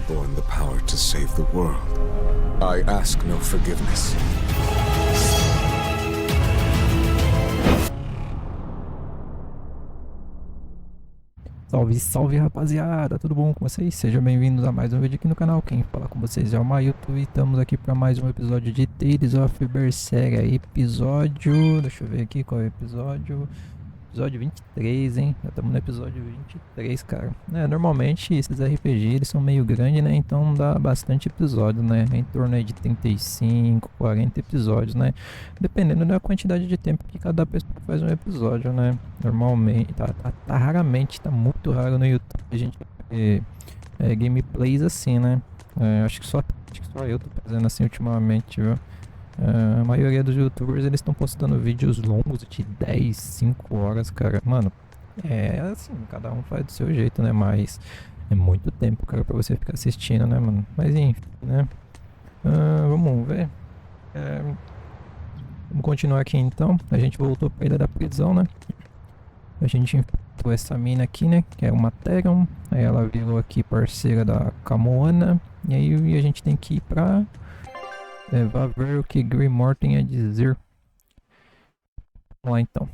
born the power to save the world. I ask no forgiveness. Salve, salve rapaziada, tudo bom com vocês? Sejam bem-vindos a mais um vídeo aqui no canal. Quem fala com vocês é o Mailton e estamos aqui para mais um episódio de Tales of Berseria. Episódio... deixa eu ver aqui qual é o episódio. Episódio 23, hein? Já estamos no episódio 23, cara. Normalmente esses RPG eles são meio grandes, né? Então dá bastante episódio, né? Em torno aí de 35, 40 episódios, né? Dependendo da quantidade de tempo que cada pessoa faz um episódio, né? Normalmente, raramente, tá muito raro no YouTube a gente ver gameplays assim, né? Acho que só eu tô fazendo assim ultimamente, viu? A maioria dos youtubers eles estão postando vídeos longos de 10, 5 horas, cara. Mano, assim, cada um faz do seu jeito, né? Mas é muito tempo, cara, pra você ficar assistindo, né, mano? Mas enfim, né? Vamos ver. Vamos continuar aqui então. A gente voltou pra ilha da prisão, né? A gente enfrentou essa mina aqui, né? Que é uma Theron. Aí ela virou aqui parceira da Camoana. E aí a gente tem que ir pra... vá ver o que Grimoire tem a dizer. Vamos lá então.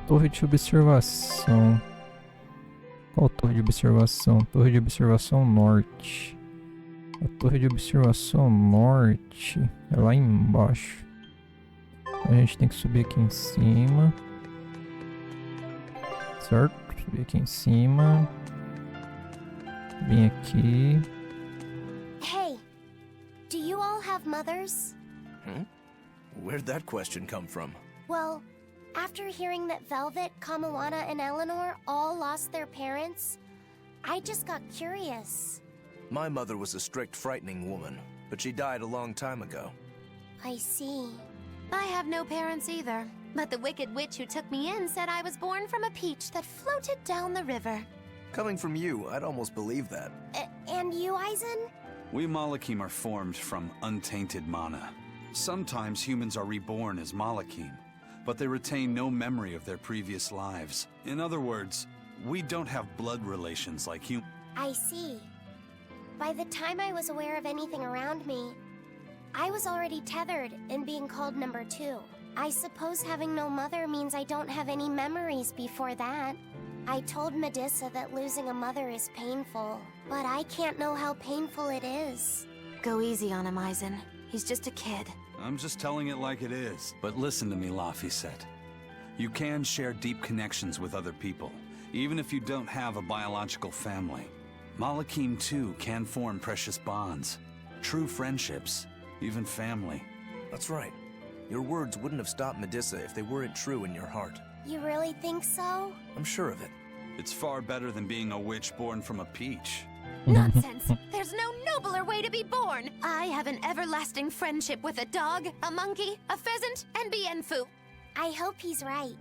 Torre de observação. Qual torre de observação? Torre de observação norte. A torre de observação norte é lá embaixo. A gente tem que subir aqui em cima. Certo? Subir aqui em cima. Vem aqui. Hey, do you all have mothers? Where'd that question come from? Well, after hearing that Velvet, Kamawana, and Eleanor all lost their parents, I just got curious. My mother was a strict, frightening woman, but she died a long time ago. I see. I have no parents either, but the wicked witch who took me in said I was born from a peach that floated down the river. Coming from you, I'd almost believe that. And you, Aizen? We Malakim are formed from untainted mana. Sometimes humans are reborn as Malakim, but they retain no memory of their previous lives. In other words, we don't have blood relations like humans. I see. By the time I was aware of anything around me, I was already tethered and being called number 2. I suppose having no mother means I don't have any memories before that. I told Medusa that losing a mother is painful, but I can't know how painful it is. Go easy on him, Aizen. He's just a kid. I'm just telling it like it is. But listen to me, Laphicet. You can share deep connections with other people, even if you don't have a biological family. Malakim, too, can form precious bonds. True friendships, even family. That's right. Your words wouldn't have stopped Medusa if they weren't true in your heart. You really think so? I'm sure of it. It's far better than being a witch born from a peach. Nonsense! There's no nobler way to be born! I have an everlasting friendship with a dog, a monkey, a pheasant, and Bienfu. I hope he's right.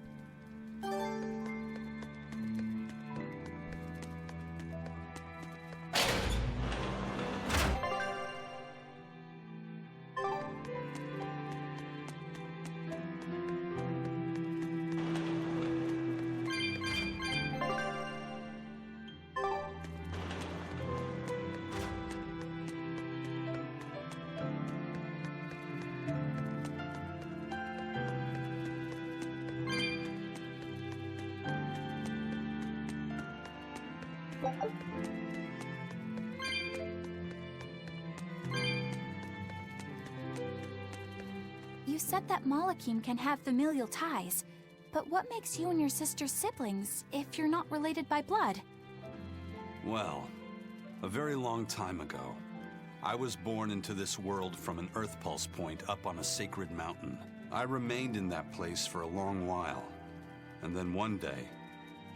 You said that Malakim can have familial ties, but what makes you and your sister siblings if you're not related by blood? Well, a very long time ago, I was born into this world from an Earth Pulse point up on a sacred mountain. I remained in that place for a long while, and then one day,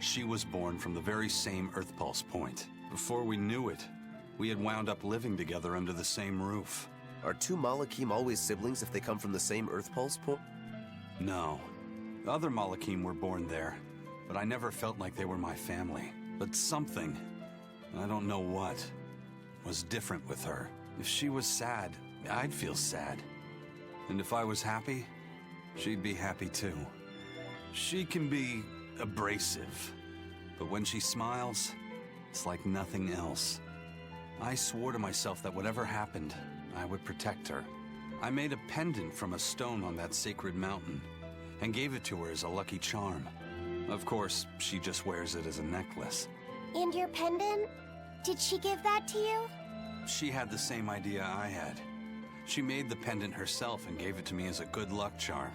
she was born from the very same Earth Pulse point. Before we knew it, we had wound up living together under the same roof. Are 2 Malakim always siblings if they come from the same Earth Pulse point? No. Other Malakim were born there, but I never felt like they were my family. But something, I don't know what, was different with her. If she was sad, I'd feel sad. And if I was happy, she'd be happy too. She can be abrasive, But when she smiles, it's like nothing else. I swore to myself that whatever happened, I would protect her. I made a pendant from a stone on that sacred mountain and gave it to her as a lucky charm. Of course, she just wears it as a necklace. And your pendant? Did she give that to you? She had the same idea I had. She made the pendant herself and gave it to me as a good luck charm.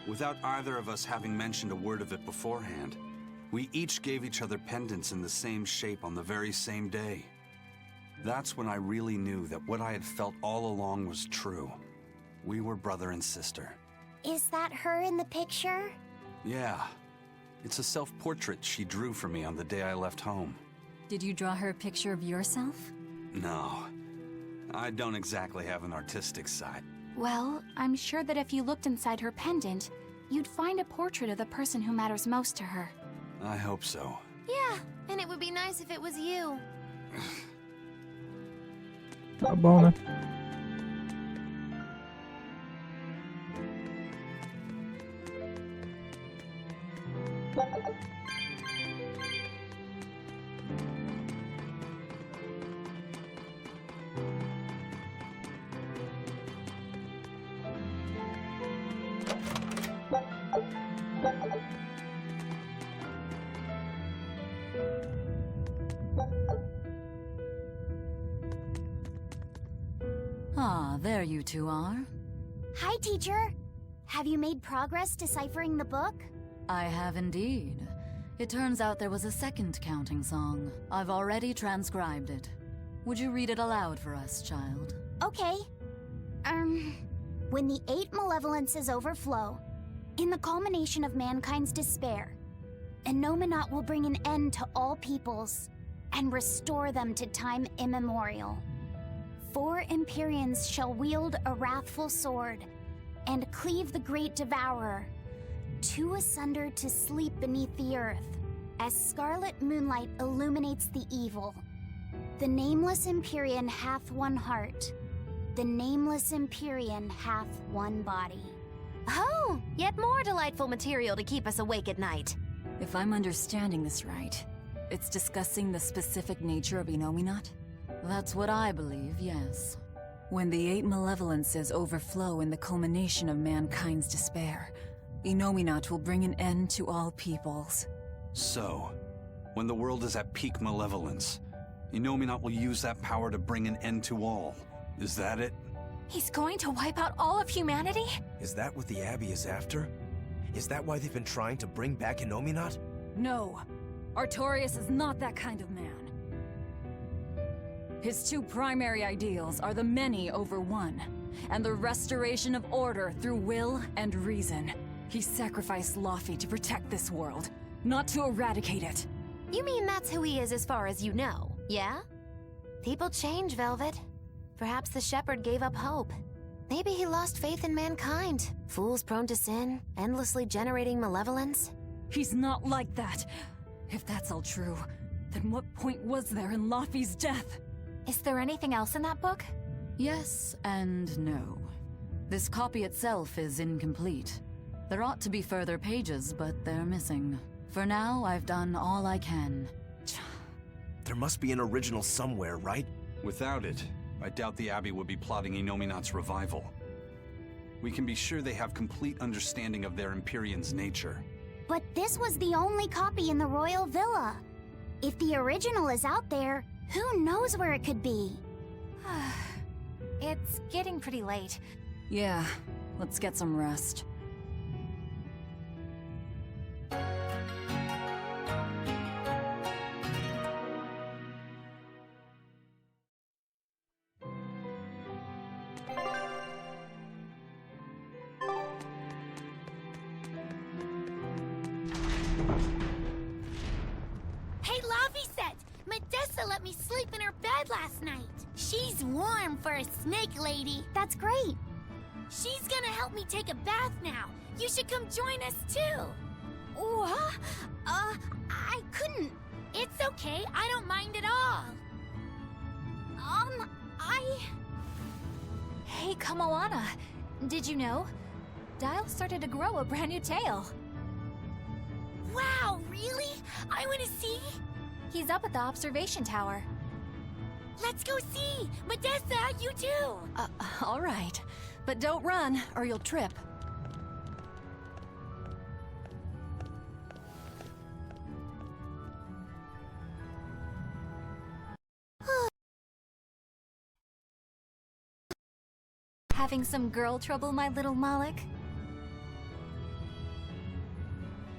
Without either of us having mentioned a word of it beforehand, we each gave each other pendants in the same shape on the very same day. That's when I really knew that what I had felt all along was true. We were brother and sister. Is that her in the picture? Yeah. It's a self-portrait she drew for me on the day I left home. Did you draw her a picture of yourself? No. I don't exactly have an artistic side. Well, I'm sure that if you looked inside her pendant, you'd find a portrait of the person who matters most to her. I hope so. Yeah, and it would be nice if it was you. Tá bom, né? Ah, there you two are. Hi, teacher. Have you made progress deciphering the book? I have indeed. It turns out there was a second counting song. I've already transcribed it. Would you read it aloud for us, child? Okay. When the 8 malevolences overflow, in the culmination of mankind's despair, Enominat will bring an end to all peoples and restore them to time immemorial. 4 Empyreans shall wield a wrathful sword and cleave the great devourer, 2 asunder to sleep beneath the earth, as scarlet moonlight illuminates the evil. The nameless Empyrean hath one heart. The nameless Empyrean hath one body. Oh, yet more delightful material to keep us awake at night. If I'm understanding this right, it's discussing the specific nature of Enominat? That's what I believe, yes. When the 8 malevolences overflow in the culmination of mankind's despair, Enominat will bring an end to all peoples. So, when the world is at peak malevolence, Enominat will use that power to bring an end to all. Is that it? He's going to wipe out all of humanity? Is that what the Abbey is after? Is that why they've been trying to bring back Enominat? No. Artorias is not that kind of man. His 2 primary ideals are the many over one, and the restoration of order through will and reason. He sacrificed Laufey to protect this world, not to eradicate it. You mean that's who he is as far as you know, yeah? People change, Velvet. Perhaps the shepherd gave up hope. Maybe he lost faith in mankind. Fools prone to sin, endlessly generating malevolence. He's not like that. If that's all true, then what point was there in Laufey's death? Is there anything else in that book? Yes and no. This copy itself is incomplete. There ought to be further pages, but they're missing. For now, I've done all I can. There must be an original somewhere, right? Without it, I doubt the Abbey would be plotting Enominat's revival. We can be sure they have complete understanding of their Empyrean's nature. But this was the only copy in the royal villa. If the original is out there, who knows where it could be? It's getting pretty late. Yeah, let's get some rest. Hey, Laufey, Medessa let me sleep in her bed last night. She's warm for a snake lady. That's great. She's gonna help me take a bath now. You should come join us too. What? I couldn't. It's okay. I don't mind at all. Hey, Kamoana. Did you know? Dial started to grow a brand new tail. Wow, really? I want to see. He's up at the observation tower. Let's go see. Medessa, you too. All right. But don't run, or you'll trip. Having some girl trouble, my little Malik?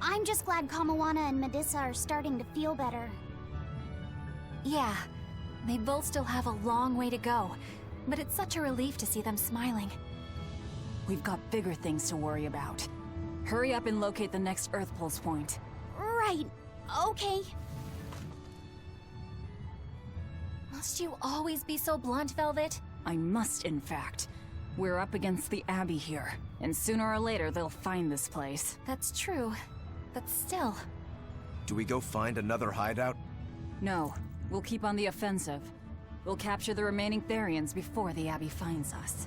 I'm just glad Kamawana and Medissa are starting to feel better. Yeah, they both still have a long way to go, but it's such a relief to see them smiling. We've got bigger things to worry about. Hurry up and locate the next Earth Pulse point. Right, okay. Must you always be so blunt, Velvet? I must, in fact. We're up against the Abbey here, and sooner or later they'll find this place. That's true, but still. Do we go find another hideout? No, we'll keep on the offensive. We'll capture the remaining Therians before the Abbey finds us.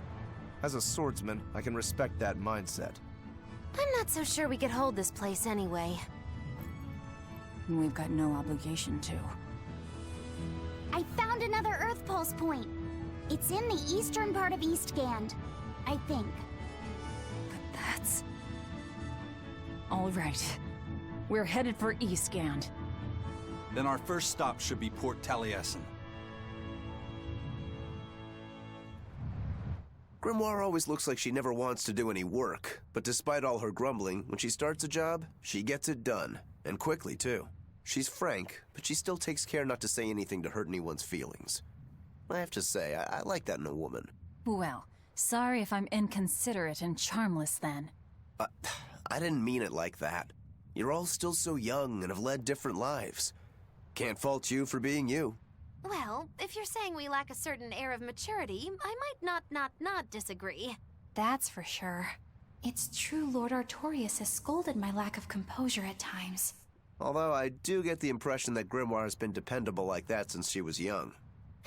As a swordsman, I can respect that mindset. I'm not so sure we could hold this place anyway. And we've got no obligation to. I found another Earth Pulse point. It's in the eastern part of Eastgand, I think. But that's... All right. We're headed for Eastgand. Then our first stop should be Port Taliesin. Grimoire always looks like she never wants to do any work, but despite all her grumbling, when she starts a job, she gets it done, and quickly too. She's frank, but she still takes care not to say anything to hurt anyone's feelings. I have to say, I like that in a woman. Well, sorry if I'm inconsiderate and charmless then. I didn't mean it like that. You're all still so young and have led different lives. Can't fault you for being you. Well, if you're saying we lack a certain air of maturity, I might not disagree. That's for sure. It's true Lord Artorius has scolded my lack of composure at times. Although I do get the impression that Grimoire has been dependable like that since she was young.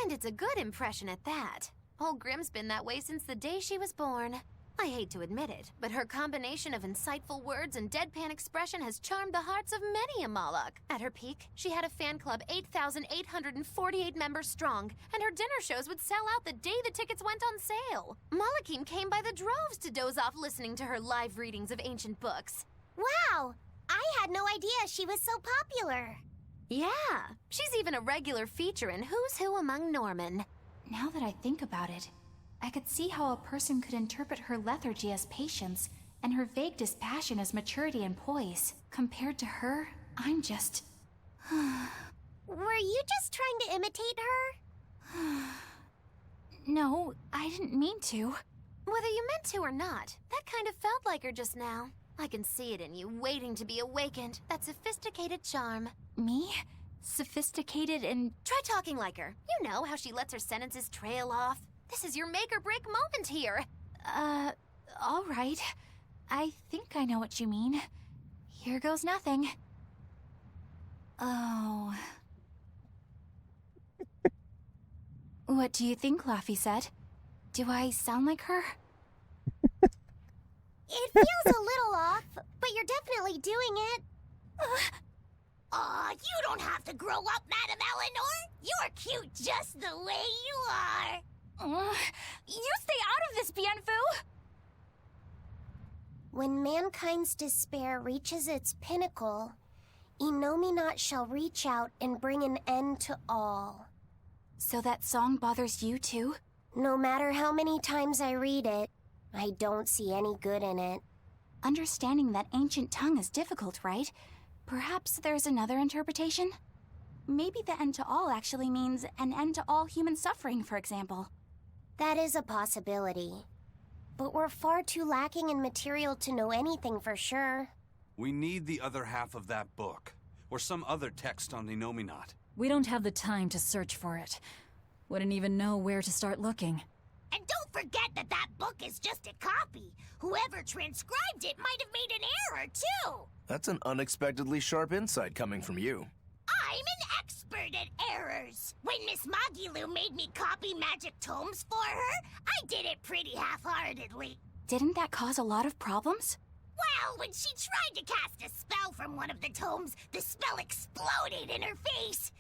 And it's a good impression at that. Old Grim's been that way since the day she was born. I hate to admit it, but her combination of insightful words and deadpan expression has charmed the hearts of many a Moloch. At her peak, she had a fan club 8,848 members strong, and her dinner shows would sell out the day the tickets went on sale. Molochim came by the droves to doze off listening to her live readings of ancient books. Wow! I had no idea she was so popular. Yeah, she's even a regular feature in Who's Who Among Norman. Now that I think about it, I could see how a person could interpret her lethargy as patience and her vague dispassion as maturity and poise. Compared to her, I'm just... Were you just trying to imitate her? No, I didn't mean to. Whether you meant to or not, that kind of felt like her just now. I can see it in you, waiting to be awakened. That sophisticated charm. Me? Sophisticated and... Try talking like her. You know how she lets her sentences trail off. This is your make-or-break moment here. All right. I think I know what you mean. Here goes nothing. Oh... What do you think, Laffy said? Do I sound like her? It feels a little off, but you're definitely doing it. Aw, you don't have to grow up, Madam Eleanor. You're cute just the way you are. You stay out of this, Bienfu! When mankind's despair reaches its pinnacle, Inominat shall reach out and bring an end to all. So that song bothers you too? No matter how many times I read it, I don't see any good in it. Understanding that ancient tongue is difficult, right? Perhaps there's another interpretation? Maybe the end to all actually means an end to all human suffering, for example. That is a possibility. But we're far too lacking in material to know anything for sure. We need the other half of that book, or some other text on the Inominat. We don't have the time to search for it. Wouldn't even know where to start looking. And don't forget that that book is just a copy. Whoever transcribed it might have made an error, too. That's an unexpectedly sharp insight coming from you. I'm an expert at errors. When Miss Magilu made me copy magic tomes for her, I did it pretty half-heartedly. Didn't that cause a lot of problems? Well, when she tried to cast a spell from one of the tomes, the spell exploded in her face.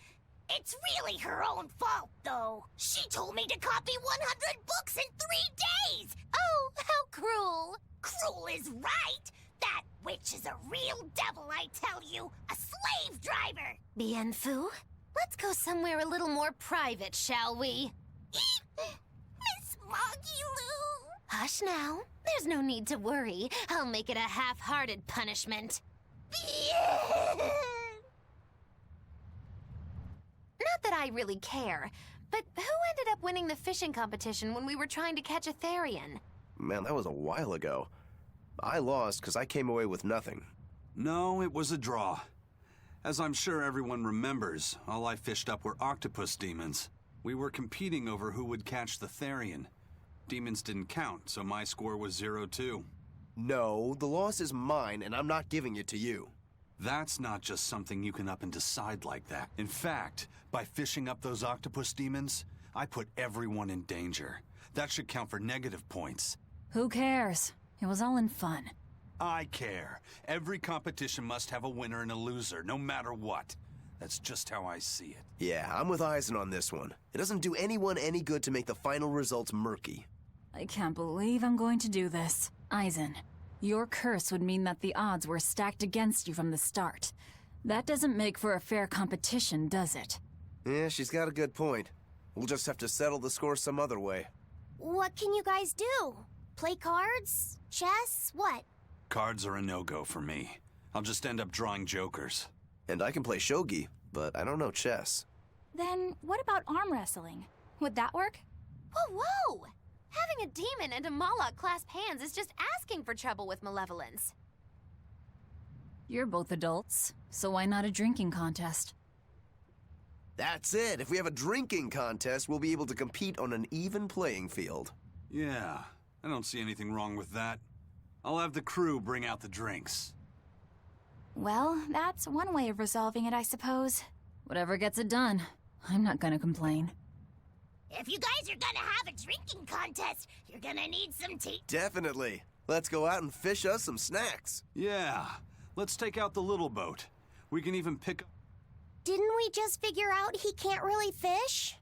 It's really her own fault, though. She told me to copy 100 books in 3 days. Oh, how cruel. Cruel is right. That witch is a real devil, I tell you. A slave driver. Bien Fu, let's go somewhere a little more private, shall we? Miss Moggy-Loo. Hush now. There's no need to worry. I'll make it a half-hearted punishment. Not that I really care, but who ended up winning the fishing competition when we were trying to catch a Therian? Man, that was a while ago. I lost because I came away with nothing. No, it was a draw. As I'm sure everyone remembers, all I fished up were octopus demons. We were competing over who would catch the Therian. Demons didn't count, so my score was 0-2. No, the loss is mine, and I'm not giving it to you. That's not just something you can up and decide like that. In fact, by fishing up those octopus demons, I put everyone in danger. That should count for negative points. Who cares? It was all in fun. I care. Every competition must have a winner and a loser, no matter what. That's just how I see it. Yeah, I'm with Eisen on this one. It doesn't do anyone any good to make the final results murky. I can't believe I'm going to do this. Eisen, your curse would mean that the odds were stacked against you from the start. That doesn't make for a fair competition, does it? Yeah, she's got a good point. We'll just have to settle the score some other way. What can you guys do? Play cards? Chess? What? Cards are a no-go for me. I'll just end up drawing jokers. And I can play shogi, but I don't know chess. Then what about arm wrestling? Would that work? Whoa, whoa! Having a demon and a Moloch clasp hands is just asking for trouble with malevolence. You're both adults, so why not a drinking contest? That's it. If we have a drinking contest, we'll be able to compete on an even playing field. Yeah, I don't see anything wrong with that. I'll have the crew bring out the drinks. Well, that's one way of resolving it, I suppose. Whatever gets it done. I'm not gonna complain. If you guys are gonna have a drinking contest, you're gonna need some tea. Definitely. Let's go out and fish us some snacks. Yeah, let's take out the little boat. We can even pick up... Didn't we just figure out he can't really fish?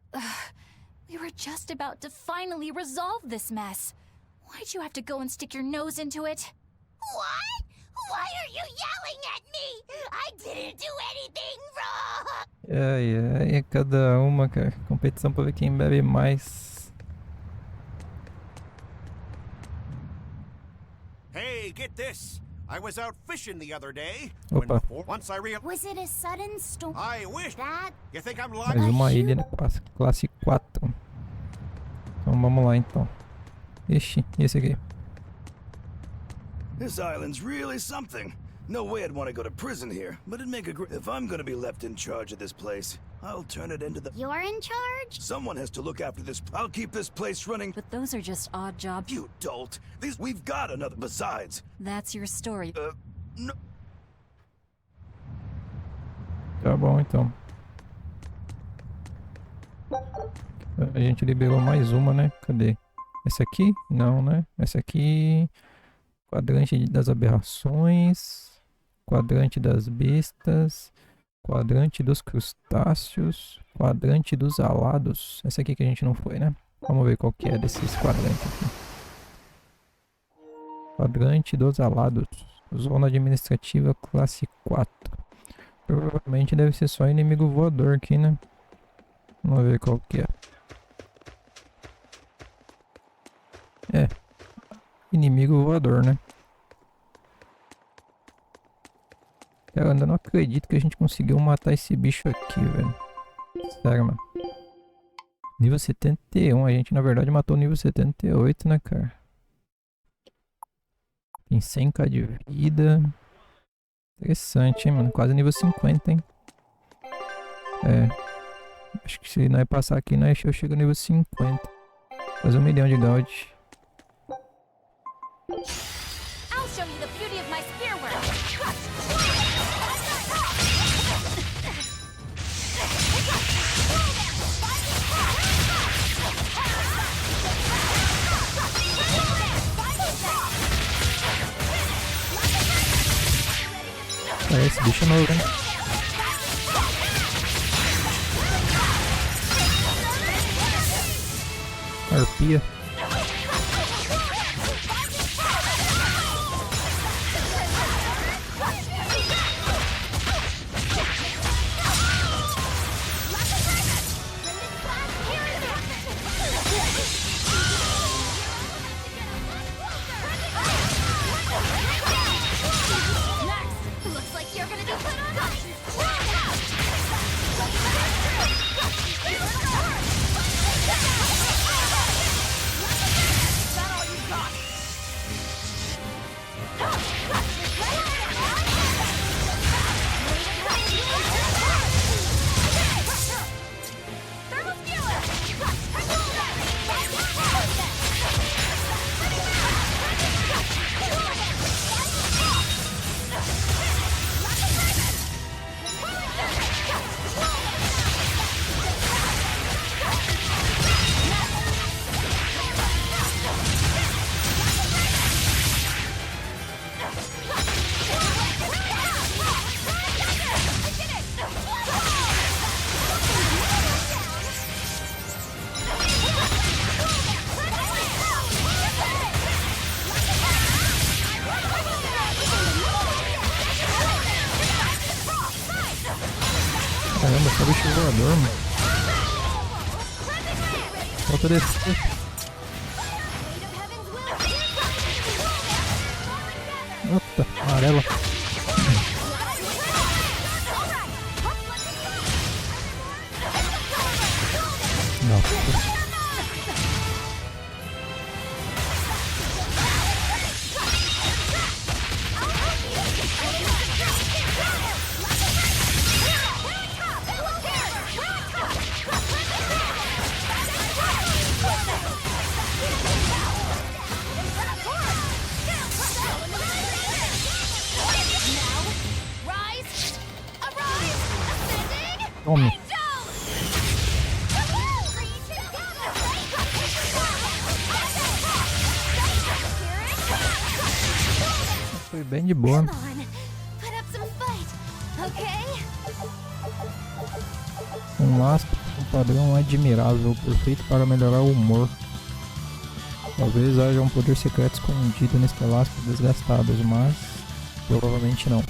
We were just about to finally resolve this mess. Why'd you have to go and stick your nose into it? What? Why are you yelling at me? I didn't do anything wrong! Ai, ai, cada uma, cara. Competição pra ver quem bebe mais. Hey, get this! I was out fishing the other day. Opa. Once I realized... Was it a sudden storm? I wish... That... You think I'm Mais lying? uma ilha na classe 4. Então vamos lá então. Ixi, e esse aqui? This island's really something. No way I'd want to go to prison here, but it'd make a great... If I'm gonna be left in charge of this place, I'll turn it into the... You're in charge? Someone has to look after this... I'll keep this place running... But those are just odd jobs. You dolt! We've got another... Besides... That's your story. No... Tá bom então. A gente liberou mais uma, né? Cadê? Essa aqui? Não, né? Essa aqui... Quadrante das aberrações, quadrante das bestas, quadrante dos crustáceos, quadrante dos alados. Essa aqui que a gente não foi, né? Vamos ver qual que é desses quadrantes aqui. Quadrante dos alados, zona administrativa classe 4. Provavelmente deve ser só inimigo voador aqui, né? Vamos ver qual que é. É. Inimigo voador, né? Cara, eu ainda não acredito que a gente conseguiu matar esse bicho aqui, velho. Sério, mano. Nível 71. A gente, na verdade, matou o nível 78, né, cara? Tem 100k de vida. Interessante, hein, mano. Quase nível 50, hein? É. Acho que se nós passar aqui, eu chego no nível 50. Quase 1 milhão de gold. I'll show you the beauty of my spearwork! esse bicho é novo, hein? Arpia. Caramba, só bicho voador, mano. Falta descer. Opa, amarela. Não. Tome. Foi bem de boa. Um laço, um padrão admirável, perfeito para melhorar o humor. Talvez haja um poder secreto escondido neste laço desgastados, mas provavelmente não.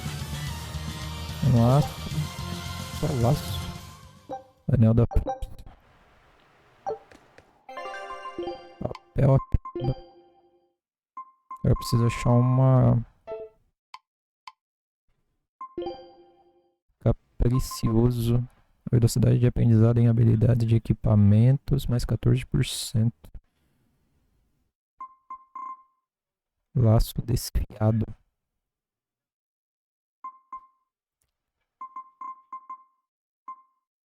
Um laço, só laço. Anel da papel. Eu preciso achar uma capricioso. Velocidade de aprendizado em habilidade de equipamentos mais 14%. Laço desfiado.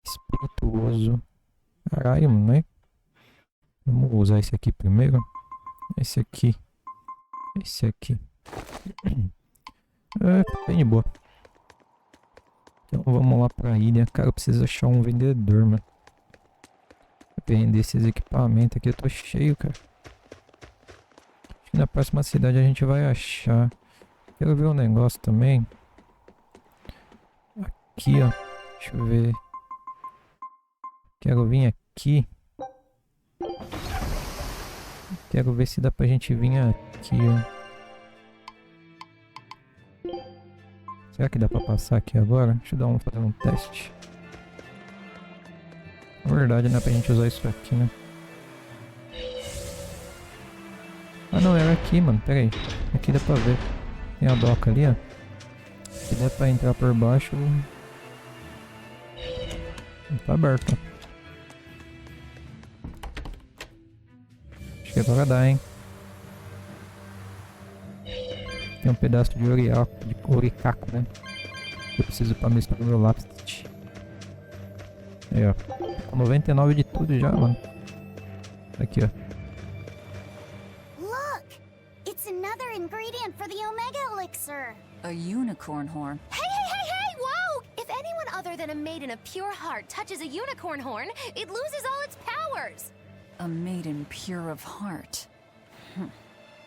Espirituoso. Caralho, né? Vamos usar esse aqui primeiro. Esse aqui. Esse aqui. Bem de boa. Então vamos lá pra ilha. Cara, eu preciso achar um vendedor, mano. Pra vender esses equipamentos aqui. Eu tô cheio, cara. Acho que na próxima cidade a gente vai achar. Quero ver um negócio também. Aqui, ó. Deixa eu ver. Quero vir aqui. Quero ver se dá pra gente vir aqui, ó. Será que dá pra passar aqui agora? Deixa eu fazer um teste. Na verdade, não é pra gente usar isso aqui, né? Ah não, era aqui, mano. Pera aí. Aqui dá pra ver. Tem a doca ali, ó. Aqui dá pra entrar por baixo. Não tá aberto, ó. Acho que agora dá, hein? Tem um pedaço de oricaco, né? Que eu preciso pra misturar meu lápis. Aí, ó. 99 de tudo já, mano. Aqui, ó. Look! It's another ingredient for the Omega Elixir. A unicorn horn. Hey, whoa! If anyone other than a maiden of pure heart touches a unicorn horn, it loses all its powers. A maiden pure of heart.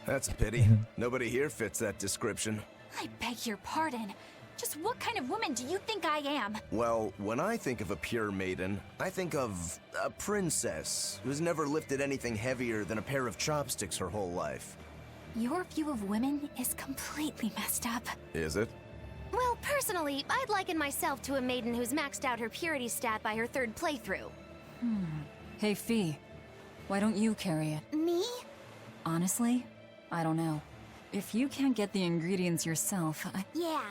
That's a pity. Nobody here fits that description. I beg your pardon. Just what kind of woman do you think I am? Well, when I think of a pure maiden, I think of a princess who's never lifted anything heavier than a pair of chopsticks her whole life. Your view of women is completely messed up. Is it? Well, personally, I'd liken myself to a maiden who's maxed out her purity stat by her 3rd playthrough. Hey, Fee. Why don't you carry it? Me? Honestly, I don't know. If you can't get the ingredients yourself, Yeah.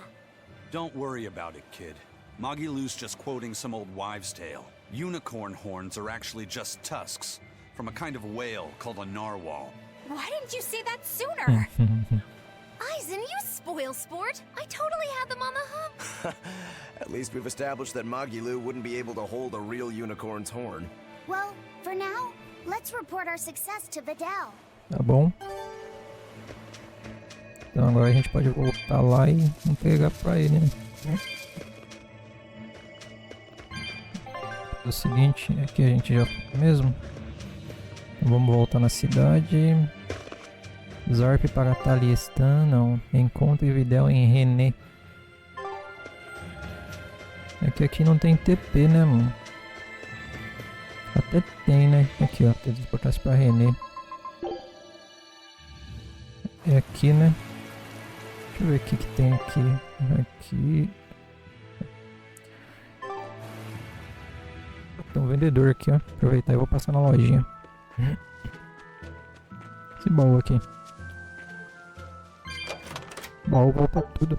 Don't worry about it, kid. Magilou's just quoting some old wives' tale. Unicorn horns are actually just tusks from a kind of whale called a narwhal. Why didn't you say that sooner? Aizen, you spoil sport. I totally had them on the hoof. At least we've established that Magilou wouldn't be able to hold a real unicorn's horn. Well, for now, let's report our success to Vidal. Tá bom. Então agora a gente pode voltar lá e entregar pra ele, né? O seguinte, aqui a gente já foi mesmo. Então vamos voltar na cidade. Zarp para Talistan, não. Encontre Videl em René. É que aqui não tem TP, né, mano? Até tem, né? Aqui, ó. Teletransportar-se pra René. É aqui, né? Deixa eu ver o que tem aqui. Aqui. Tem um vendedor aqui, ó. Aproveitar e vou passar na lojinha. Esse baú aqui. Baú volta tudo.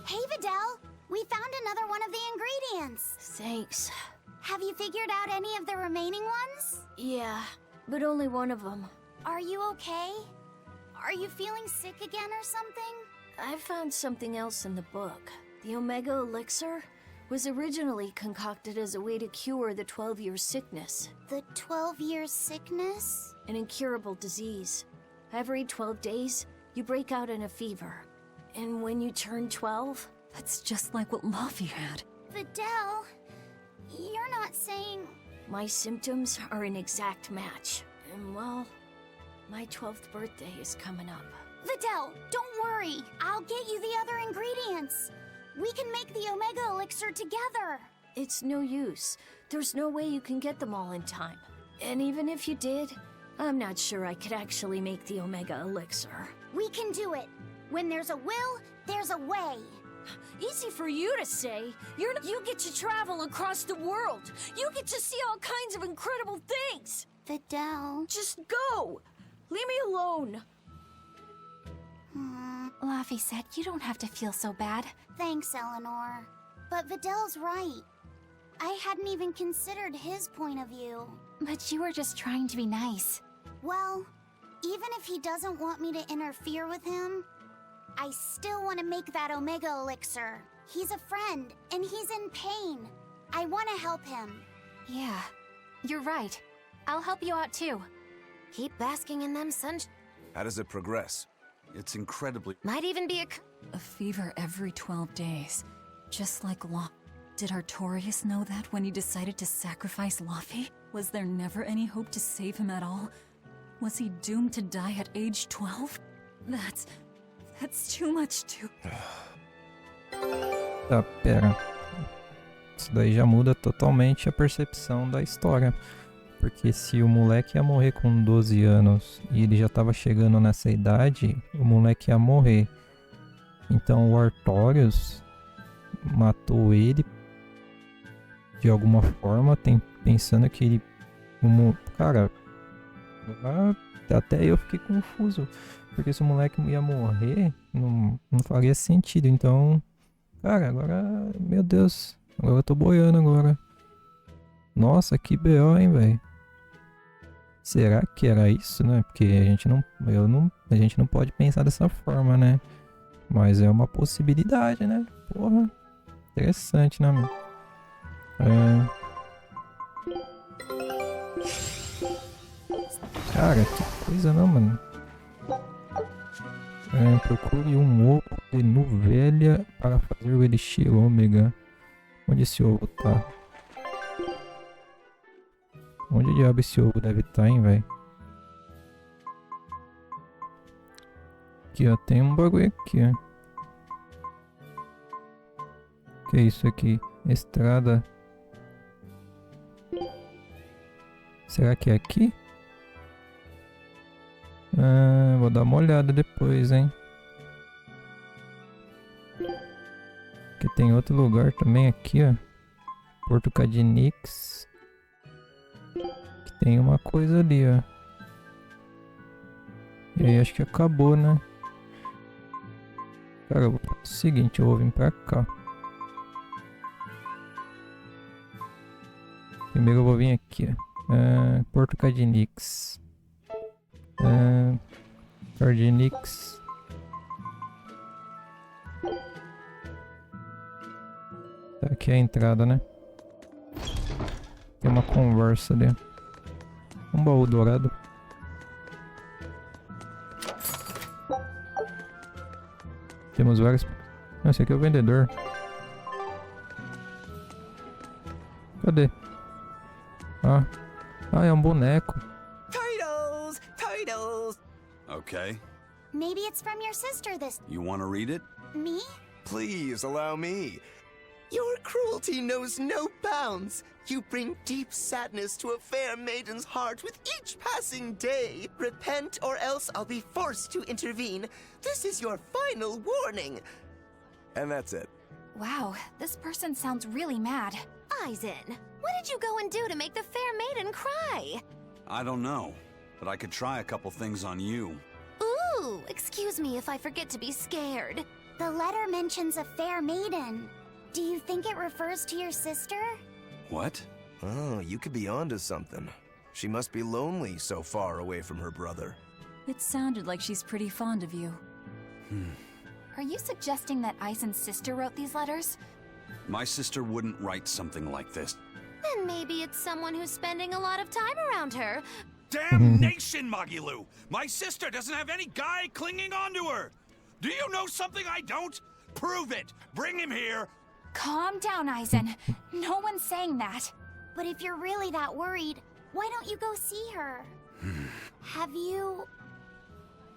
Hey, Vidal! We found another one of the ingredients! Thanks. Have you figured out any of the remaining ones? Yeah, but only one of them. Are you okay? Are you feeling sick again or something? I found something else in the book. The Omega Elixir was originally concocted as a way to cure the 12-year sickness. The 12-year sickness? An incurable disease. Every 12 days, you break out in a fever. And when you turn 12... That's just like what Luffy had. Vidal, you're not saying... My symptoms are an exact match. And well, my 12th birthday is coming up. Vidal, don't worry. I'll get you the other ingredients. We can make the Omega Elixir together. It's no use. There's no way you can get them all in time. And even if you did, I'm not sure I could actually make the Omega Elixir. We can do it. When there's a will, there's a way. Easy for you to say. You get to travel across the world. You get to see all kinds of incredible things. Vidal. Just go. Leave me alone. Luffy said you don't have to feel so bad. Thanks, Eleanor. But Vidal's right. I hadn't even considered his point of view. But you were just trying to be nice. Well, even if he doesn't want me to interfere with him, I still want to make that Omega Elixir. He's a friend, and he's in pain. I want to help him. Yeah, you're right. I'll help you out too. Keep basking in them How does it progress? It's incredibly... Might even be A fever every 12 days. Just like Did Artorias know that when he decided to sacrifice Luffy? Was there never any hope to save him at all? Was he doomed to die at age 12? That's too much to... Tá, pera. Isso daí já muda totalmente a percepção da história. Porque se o moleque ia morrer com 12 anos e ele já tava chegando nessa idade, o moleque ia morrer. Então o Artorias matou ele de alguma forma, pensando que ele... Cara, até eu fiquei confuso. Porque se o moleque ia morrer, não faria sentido. Então, cara, agora... Meu Deus, agora eu tô boiando agora. Nossa, que BO, hein, velho. Será que era isso, né? Porque a gente não pode pensar dessa forma, né? Mas é uma possibilidade, né? Porra, interessante, né, mano? Cara, que coisa, não, mano? Procure um ovo de Nuvelha para fazer o elixir ômega. Onde esse ovo tá? Onde diabo esse ovo deve estar, hein, velho? Aqui, ó, tem um bagulho aqui, ó. Que é isso aqui? Estrada. Será que é aqui? Vou dar uma olhada depois, hein? Aqui tem outro lugar também aqui, ó. Português. Que tem uma coisa ali, ó. E aí acho que acabou, né? Cara, eu vou fazer o seguinte, eu vou vir pra cá. Primeiro eu vou vir aqui, ó. Português. Cardinix. Tá, aqui é a entrada, né? Tem uma conversa ali. Um baú dourado. Temos vários... Não, esse aqui é o vendedor. Cadê? Ah, é um boneco. Turtles! Okay. Maybe it's from your sister this... You want to read it? Me? Please allow me. Your cruelty knows no bounds. You bring deep sadness to a fair maiden's heart with each passing day. Repent or else I'll be forced to intervene. This is your final warning. And that's it. Wow, this person sounds really mad. Aizen, what did you go and do to make the fair maiden cry? I don't know, but I could try a couple things on you. Ooh, excuse me if I forget to be scared. The letter mentions a fair maiden. Do you think it refers to your sister? What? Oh, you could be onto something. She must be lonely so far away from her brother. It sounded like she's pretty fond of you. Are you suggesting that Aizen's sister wrote these letters? My sister wouldn't write something like this. Then maybe it's someone who's spending a lot of time around her. Damnation, Magilu! My sister doesn't have any guy clinging onto her! Do you know something I don't? Prove it! Bring him here! Calm down, Aizen. No one's saying that. But if you're really that worried, why don't you go see her? Have you...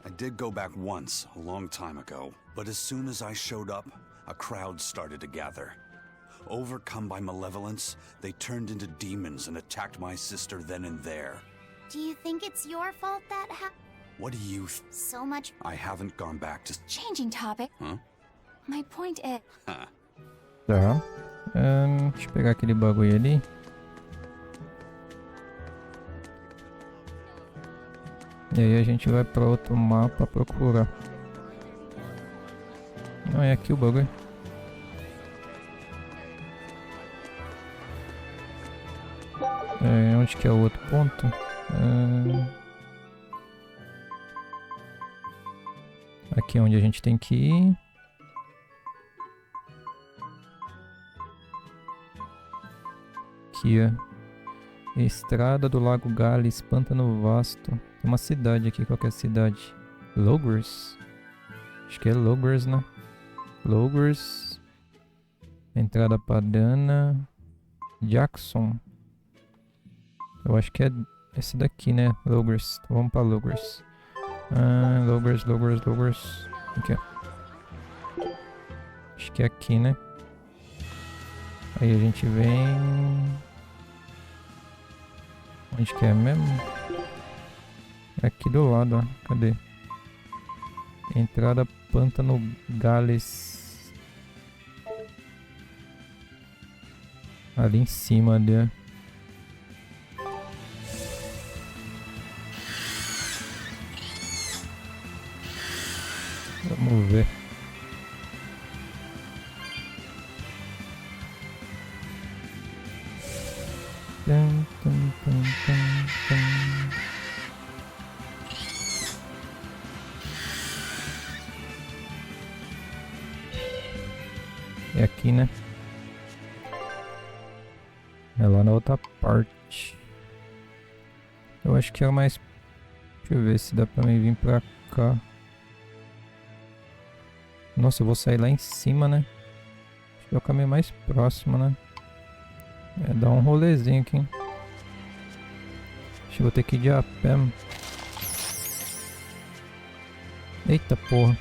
I did go back once, a long time ago. But as soon as I showed up, a crowd started to gather. Overcome by malevolence, they turned into demons and attacked my sister then and there. Do you think it's your fault that What do you so much... I haven't gone back to... Changing topic. Huh? My point is... Tá. Deixa eu pegar aquele bagulho ali. E aí a gente vai pra outro mapa procurar. Não, é aqui o bagulho. Onde que é o outro ponto? Aqui é onde a gente tem que ir. Aqui, ó. Estrada do Lago Gales, Pântano Vasto. Tem uma cidade aqui, qual que é a cidade? Logres? Acho que é Logres, né? Logres. Entrada Padana. Jackson. Eu acho que é esse daqui, né? Logres. Então vamos pra Logres. Logres. Aqui, ó. Acho que é aqui, né? Aí a gente vem... Onde que é mesmo? É aqui do lado, ó. Cadê? Entrada Pântano Gales. Ali em cima, ali, ó. Vamos ver. É aqui, né? É lá na outra parte. Eu acho que é mais... Deixa eu ver se dá pra mim vir pra cá. Nossa, eu vou sair lá em cima, né? Acho que é o caminho mais próximo, né? É dar um rolezinho aqui, hein? Acho que vou ter que ir de a pé. Eita porra.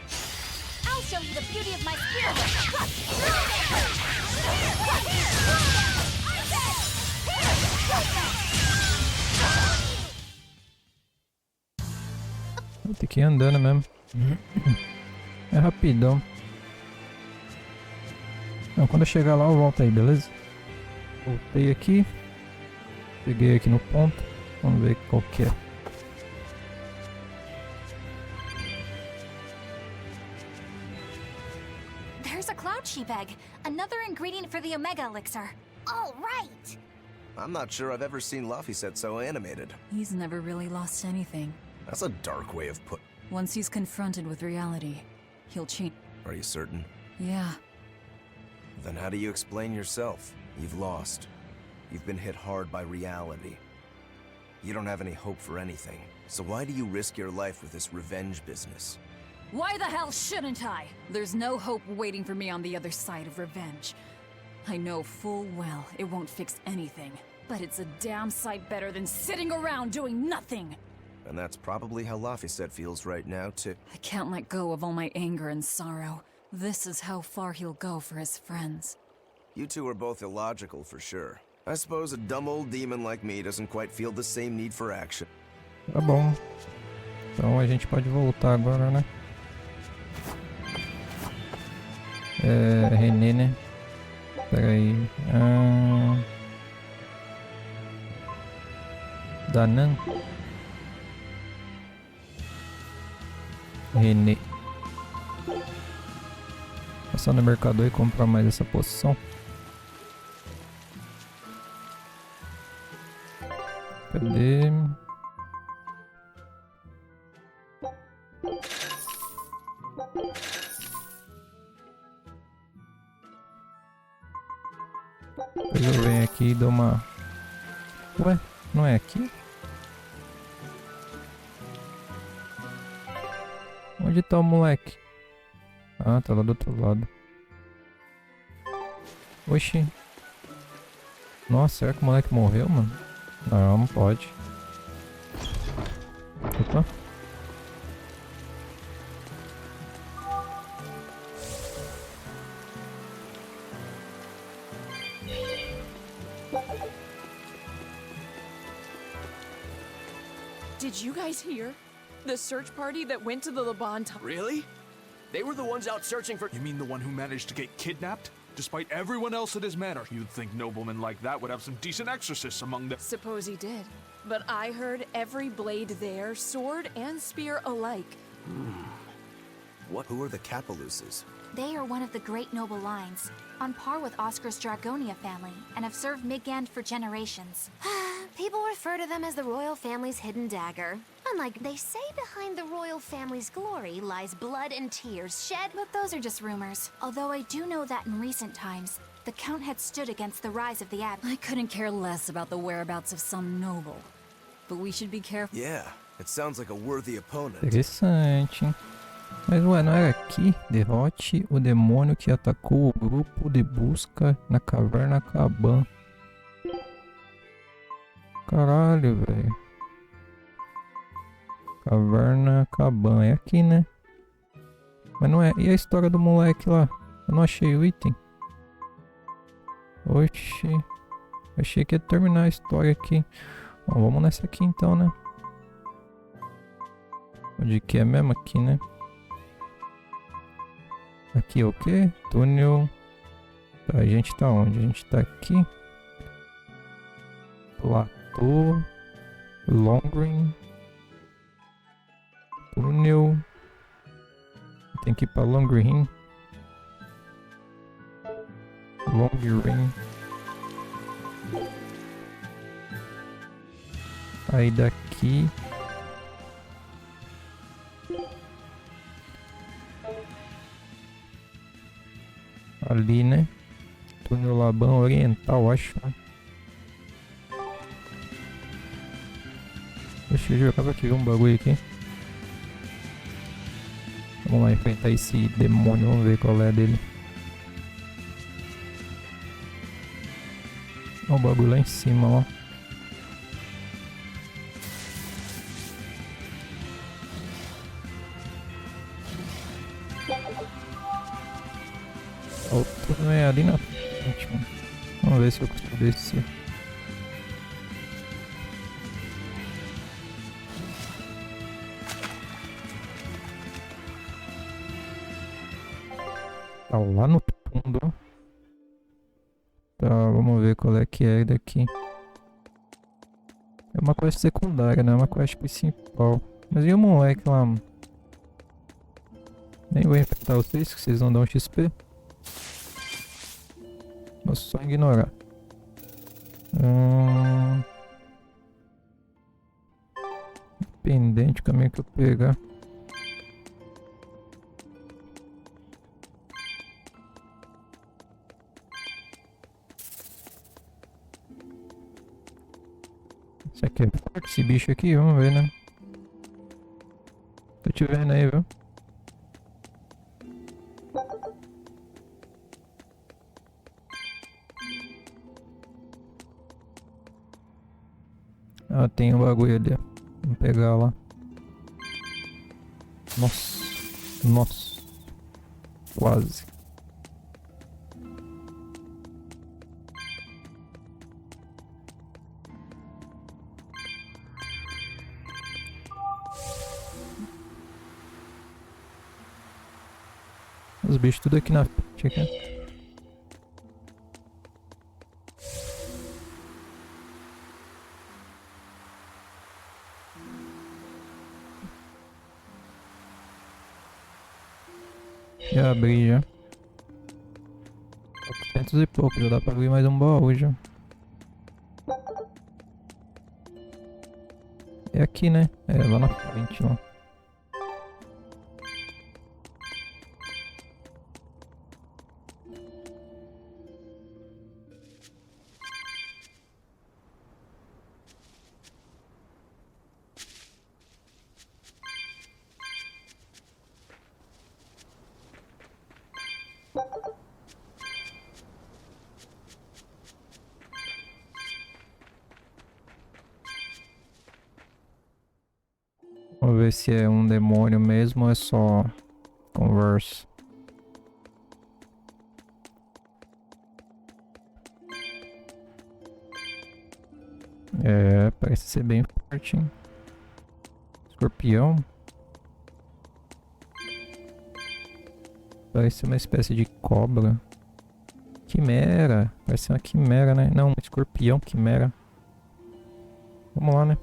Vou ter que ir andando mesmo. É rapidão. Não, quando eu chegar lá eu volto aí, beleza? Voltei aqui. Cheguei aqui no ponto. Vamos ver qual que é. There's a cloud sheep egg, another ingredient for the Omega Elixir. All right. I'm not sure I've ever seen Laphicet so animated. He's never really lost anything. That's a dark way of put. Once he's confronted with reality, he'll change. Are you certain? Yeah. Then how do you explain yourself? You've lost. You've been hit hard by reality. You don't have any hope for anything. So why do you risk your life with this revenge business? Why the hell shouldn't I? There's no hope waiting for me on the other side of revenge. I know full well it won't fix anything, but it's a damn sight better than sitting around doing nothing. And that's probably how Laphicet feels right now, too. I can't let go of all my anger and sorrow. This is how far he'll go for his friends. You two are both illogical, for sure. I suppose a dumb old demon like me doesn't quite feel the same need for action. Tá bom. Então a gente pode voltar agora, né? René, né? Pera aí. Danan. René. Passar no mercado e comprar mais essa poção. Cadê? Depois eu venho aqui e dou uma... Ué, não é aqui? Onde tá o moleque? Ah, tá lá do outro lado. Oxi. Nossa, será que o moleque morreu, mano? Não, não pode. Opa. Did you guys hear? The search party that went to the Laban tunnel. Really? They were the ones out searching for— You mean the one who managed to get kidnapped? Despite everyone else at his manor, you'd think noblemen like that would have some decent exorcists among them. Suppose he did. But I heard every blade there, sword and spear alike. Who are the Capeluses? They are one of the great noble lines, on par with Oscar's Dragonia family, and have served Midgand for generations. People refer to them as the royal family's hidden dagger. Unlike they say behind the royal family's glory lies blood and tears shed. But those are just rumors. Although I do know that in recent times, the Count had stood against the rise of the Abbey. I couldn't care less about the whereabouts of some noble. But we should be careful. Yeah, it sounds like a worthy opponent. Interessante. Mas ué, não era aqui? Derrote o demônio que atacou o grupo de busca na caverna Caban. Caralho, velho. Caverna Caban. É aqui, né? Mas não é. E a história do moleque lá? Eu não achei o item. Oxi. Achei que ia terminar a história aqui. Bom, vamos nessa aqui então, né? Onde que é mesmo? Aqui, né? Aqui é o que? Túnel. Tá, a gente tá onde? A gente tá aqui. Platô. Longring. Túnel. Tem que ir pra Longring. Longring. Aí daqui. Ali, né? Túnel Laban Oriental, acho. Deixa eu acaba de ver um bagulho aqui. Vamos lá enfrentar esse demônio, vamos ver qual é dele. Olha o bagulho lá em cima, ó. O túnel é ali na frente, mano. Vamos ver se eu consigo descer. Tá lá no fundo. Tá, vamos ver qual é que é daqui. É uma quest secundária, né? É uma quest principal. Mas e o moleque lá? Nem vou enfrentar vocês, que vocês não dão XP. Vou só ignorar. Pendente, caminho que eu pegar. Isso aqui é forte, esse bicho aqui, vamos ver, né? Tô te vendo aí, viu? Ah, tem um bagulho ali, ó. Vamos pegar lá. Nossa. Nossa. Quase. Os bichos tudo aqui na frente aqui. Já abri já. 400 e pouco, já dá pra abrir mais um baú já. É aqui, né? É lá na frente lá. Vamos ver se é um demônio mesmo ou é só conversa. É, parece ser bem forte, hein? Escorpião. Parece uma espécie de cobra. Quimera. Parece uma quimera, né? Não, escorpião, quimera. Vamos lá, né?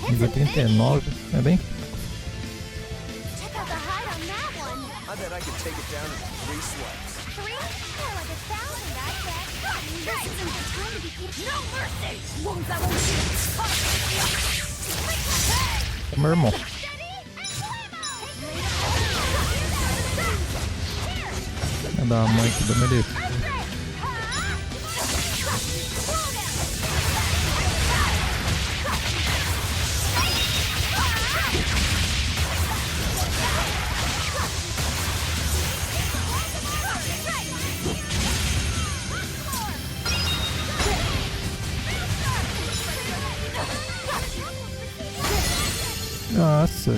Nível 39. É bem? Check out the hide on that one. I bet I could take it down in 3 swipes. 3? More like 1,000, I bet. This isn't the time to be keeping no mercy. Won't that won't É meu irmão. É da mãe que dá medo. Nossa.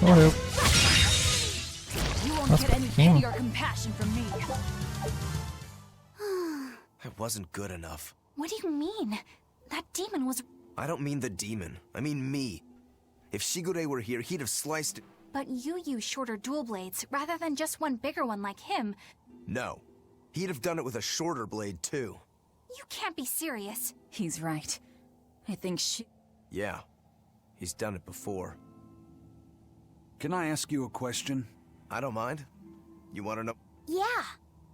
Morreu. Nossa, pouquinho. That wasn't good enough. What do you mean? That demon was... I don't mean the demon. I mean me. If Shigure were here, he'd have sliced it. But you use shorter dual blades, rather than just one bigger one like him. No. He'd have done it with a shorter blade, too. You can't be serious. He's right. I think Yeah. He's done it before. Can I ask you a question? I don't mind. You want to know? Yeah.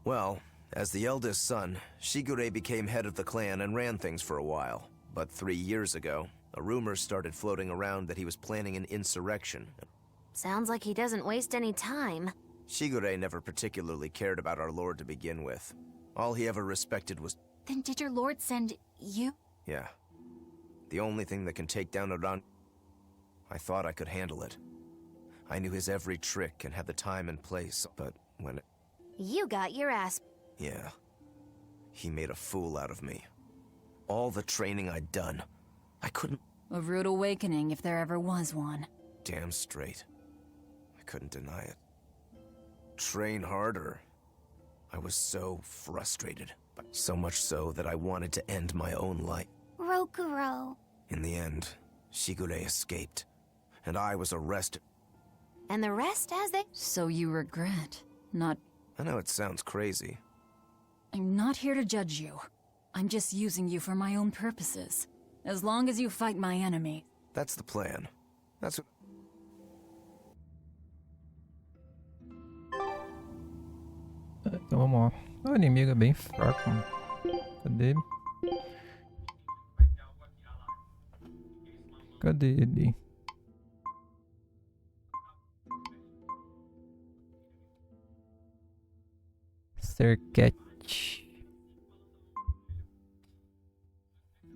Well, as the eldest son, Shigure became head of the clan and ran things for a while. But 3 years ago, a rumor started floating around that he was planning an insurrection. Sounds like he doesn't waste any time. Shigure never particularly cared about our lord to begin with. All he ever respected was... Then did your lord send you? Yeah. The only thing that can take down Iran... I thought I could handle it. I knew his every trick and had the time and place, but when... You got your ass... Yeah. He made a fool out of me. All the training I'd done, I couldn't... A rude awakening if there ever was one. damn straight. I couldn't deny it. Train harder. I was so frustrated. So much so that I wanted to end my own life. Rokuro. In the end, Shigure escaped, and I was arrested. And the rest as they... So you regret not... I know it sounds crazy. I'm not here to judge you. I'm just using you for my own purposes. As long as you fight my enemy. That's the plan. That's what... Então vamos lá. O inimigo é bem fraco, mano. Cadê ele? Cadê ele? Serquete.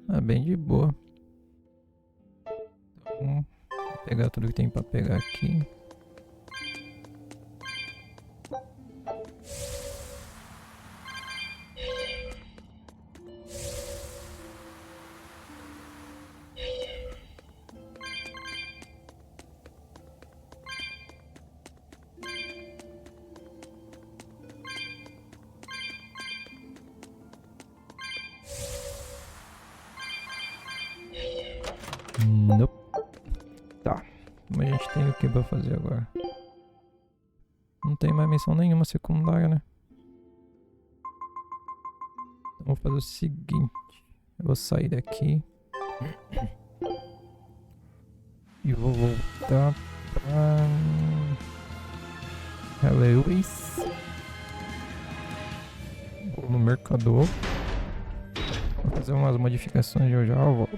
Ah, bem de boa. Então, vou pegar tudo que tem pra pegar aqui. Nope. Tá. Mas a gente tem o que pra fazer agora? Não tem mais missão nenhuma secundária, né? Então vou fazer o seguinte. Eu vou sair daqui. E vou voltar pra... Lewis. Vou no mercador. Vou fazer umas modificações e já volto.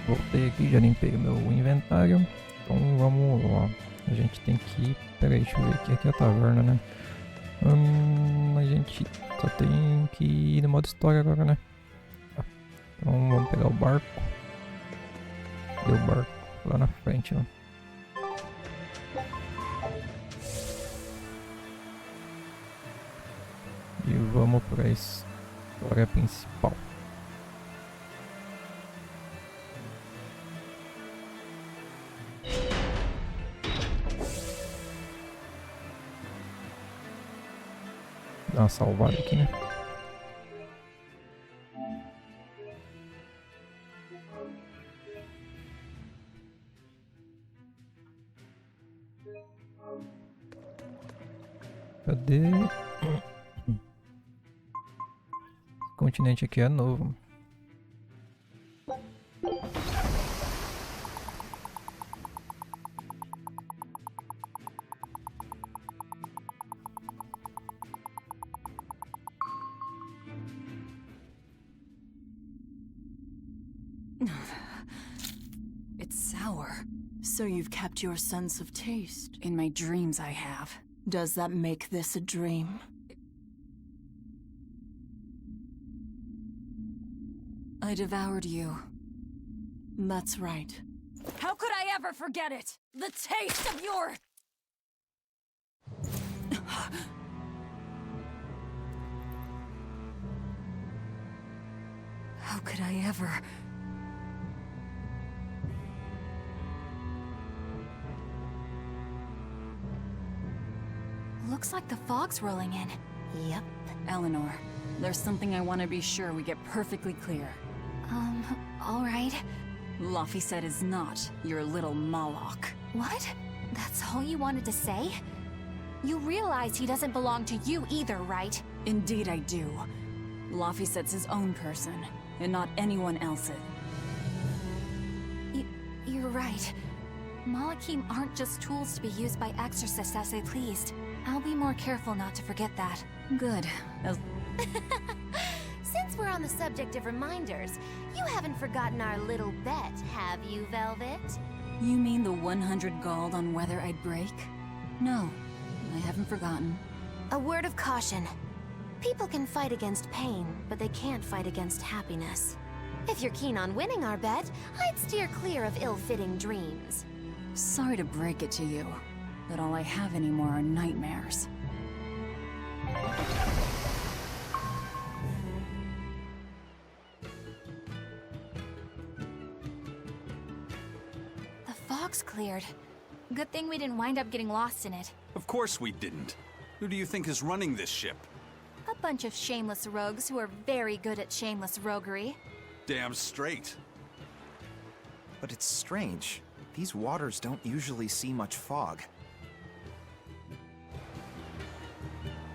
Voltei aqui, já limpei o meu inventário. Então vamos lá. A gente tem que ir... Peraí, deixa eu ver aqui. Aqui é a taverna, né? A gente só tem que ir no modo história agora, né? Tá. Então vamos pegar o barco. Cadê o barco? Lá na frente, ó. E vamos pra história principal. Dar uma salvada aqui, né? Cadê? Esse continente aqui é novo. It's sour. So you've kept your sense of taste. In my dreams I have. Does that make this a dream? I devoured you. That's right. How could I ever forget it? The taste of your... How could I ever... Looks like the fog's rolling in. Yep. Eleanor, there's something I want to be sure we get perfectly clear. Alright. Laphicet is not your little Moloch. What? That's all you wanted to say? You realize he doesn't belong to you either, right? Indeed I do. Laphicet's his own person, and not anyone else's. You're right. Malachim aren't just tools to be used by exorcists as they pleased. I'll be more careful not to forget that. Good. Since we're on the subject of reminders, you haven't forgotten our little bet, have you, Velvet? You mean the 100 gold on whether I'd break? No, I haven't forgotten. A word of caution. People can fight against pain, but they can't fight against happiness. If you're keen on winning our bet, I'd steer clear of ill-fitting dreams. Sorry to break it to you, but all I have anymore are nightmares. The fog's cleared. Good thing we didn't wind up getting lost in it. Of course we didn't. Who do you think is running this ship? A bunch of shameless rogues who are very good at shameless roguery. Damn straight. But it's strange. These waters don't usually see much fog.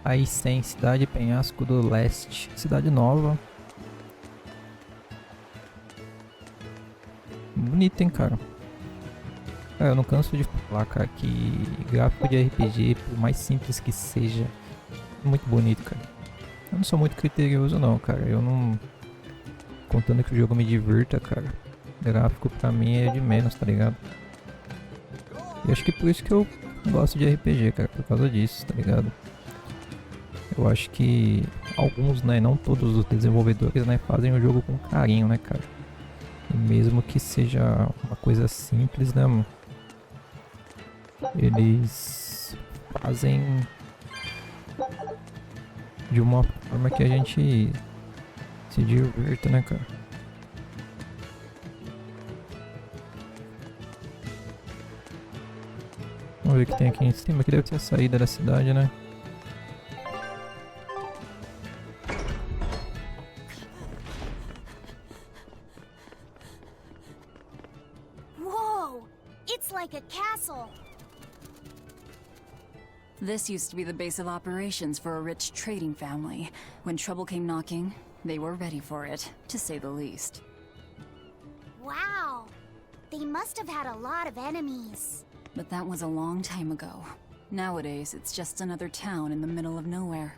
Aí sim, cidade Penhasco do Leste. Cidade nova. Bonito, hein, cara? Cara, eu não canso de falar, cara, que gráfico de RPG, por mais simples que seja, é muito bonito, cara. Eu não sou muito criterioso não, cara. Eu não... Contando que o jogo me divirta, cara. Gráfico pra mim é de menos, tá ligado? E acho que por isso que eu gosto de RPG, cara. Por causa disso, tá ligado? Eu acho que alguns, né, não todos os desenvolvedores, né, fazem o jogo com carinho, né, cara? E mesmo que seja uma coisa simples, né, mano? Eles fazem de uma forma que a gente se divirta, né, cara? Vamos ver o que tem aqui em cima, que deve ser a saída da cidade, né? Whoa! It's like a castle. This used to be the base of operations for a rich trading family. When trouble came knocking, they were ready for it, to say the least. Wow! They must have had a lot of enemies. But that was a long time ago. Nowadays, it's just another town in the middle of nowhere.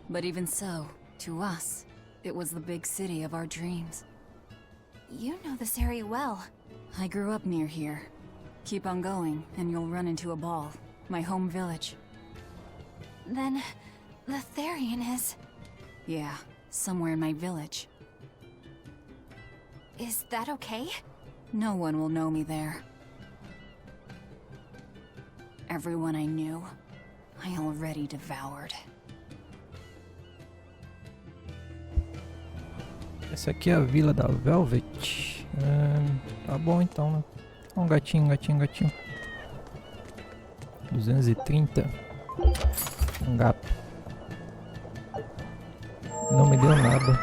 But even so, to us, it was the big city of our dreams. You know this area well. I grew up near here. Keep on going, and you'll run into a ball. My home village. Then, the Therian is... Yeah, somewhere in my village. Is that okay? No one will know me there. Everyone I knew, I already devoured. Essa aqui é a vila da Velvet. Tá bom então, né? Um gatinho, gatinho, gatinho. 230. Um gato. Não me deu nada.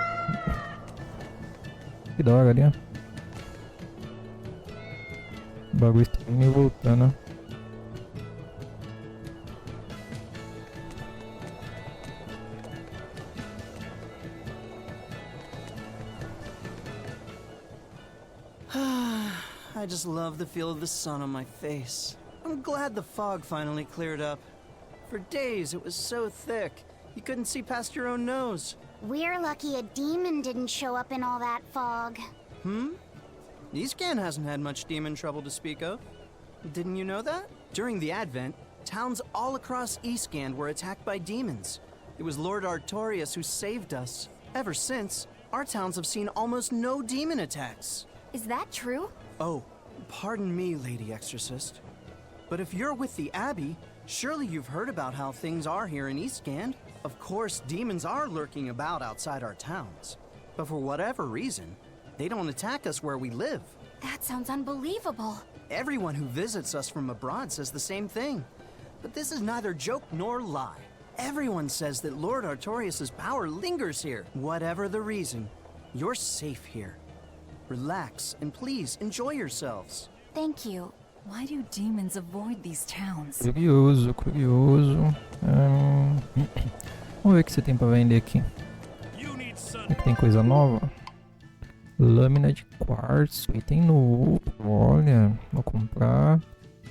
Que da hora ali, ó. O bagulho está me voltando, ó. I just love the feel of the sun on my face. I'm glad the fog finally cleared up. For days it was so thick, you couldn't see past your own nose. We're lucky a demon didn't show up in all that fog. Eastcan hasn't had much demon trouble to speak of. Didn't you know that? During the Advent, towns all across Eastcan were attacked by demons. It was Lord Artorias who saved us. Ever since, our towns have seen almost no demon attacks. Is that true? Oh, pardon me, Lady Exorcist. But if you're with the Abbey, surely you've heard about how things are here in Eastgand. Of course, demons are lurking about outside our towns. But for whatever reason, they don't attack us where we live. That sounds unbelievable. Everyone who visits us from abroad says the same thing. But this is neither joke nor lie. Everyone says that Lord Artorias' power lingers here. Whatever the reason, you're safe here. Relax, and please, enjoy yourselves. Thank you. Why do demons avoid these towns? Curioso, curioso. Vamos ver o que você tem pra vender aqui. Aqui tem coisa nova. Lâmina de quartzo, item novo. Olha, vou comprar.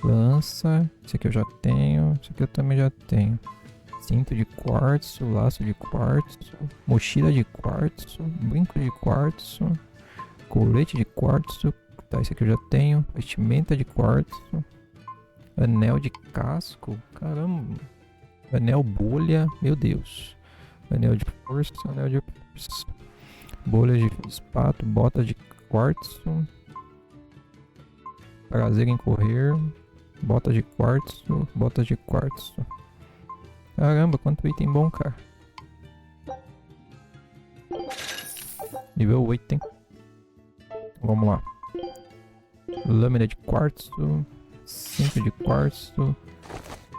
Lança. Esse aqui eu já tenho. Esse aqui eu também já tenho. Cinto de quartzo, laço de quartzo, mochila de quartzo, brinco de quartzo, colete de quartzo. Tá, esse aqui eu já tenho. Vestimenta de quartzo. Anel de casco. Caramba. Anel bolha. Meu Deus. Anel de força. Anel de força. Bolha de espato. Bota de quartzo. Prazer em correr. Bota de quartzo. Bota de quartzo. Caramba, quanto item bom, cara. Nível 8, hein? Vamos lá. Lâmina de quartzo. Cinto de quartzo.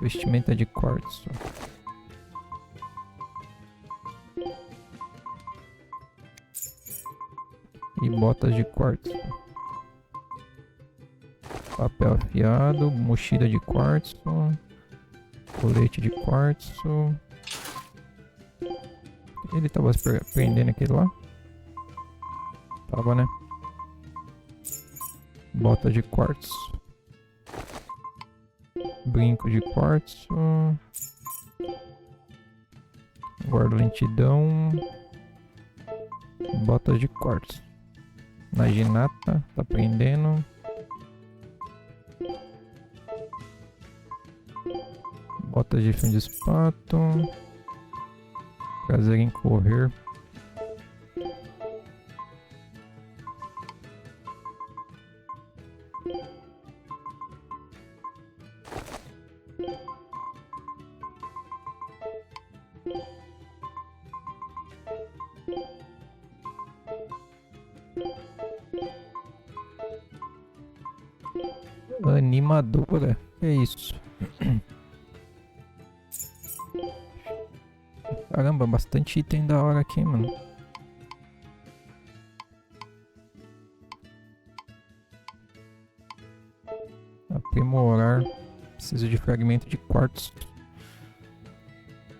Vestimenta de quartzo. E botas de quartzo. Papel afiado, mochila de quartzo. Colete de quartzo. Ele tava prendendo aquele lá? Tava, né? Bota de quartzo. Brinco de quartzo. Guarda-lentidão. Botas de quartzo. Naginata, tá prendendo. Botas de fim de espato. Prazer em correr. Animadora, que é isso? Caramba, bastante item da hora aqui, mano. Aprimorar. Preciso de fragmento de quartzo.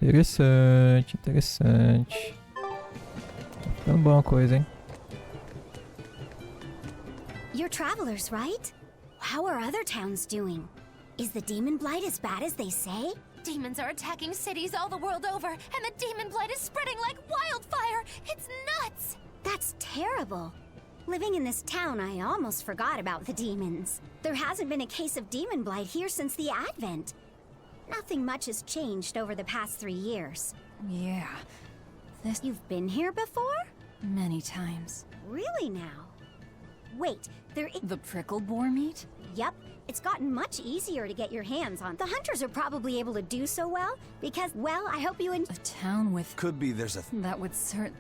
Interessante, interessante. Tá ficando boa a coisa, hein? You're travelers, right? How are other towns doing? Is the demon blight as bad as they say? Demons are attacking cities all the world over, and the demon blight is spreading like wildfire! It's nuts! That's terrible. Living in this town, I almost forgot about the demons. There hasn't been a case of demon blight here since the Advent. Nothing much has changed over the past 3 years. Yeah. You've been here before? Many times. Really now? Wait, The prickle boar meat? Yep. It's gotten much easier to get your hands on. The hunters are probably able to do so well because, well, I hope you A town with... Could be there's a... That would cert...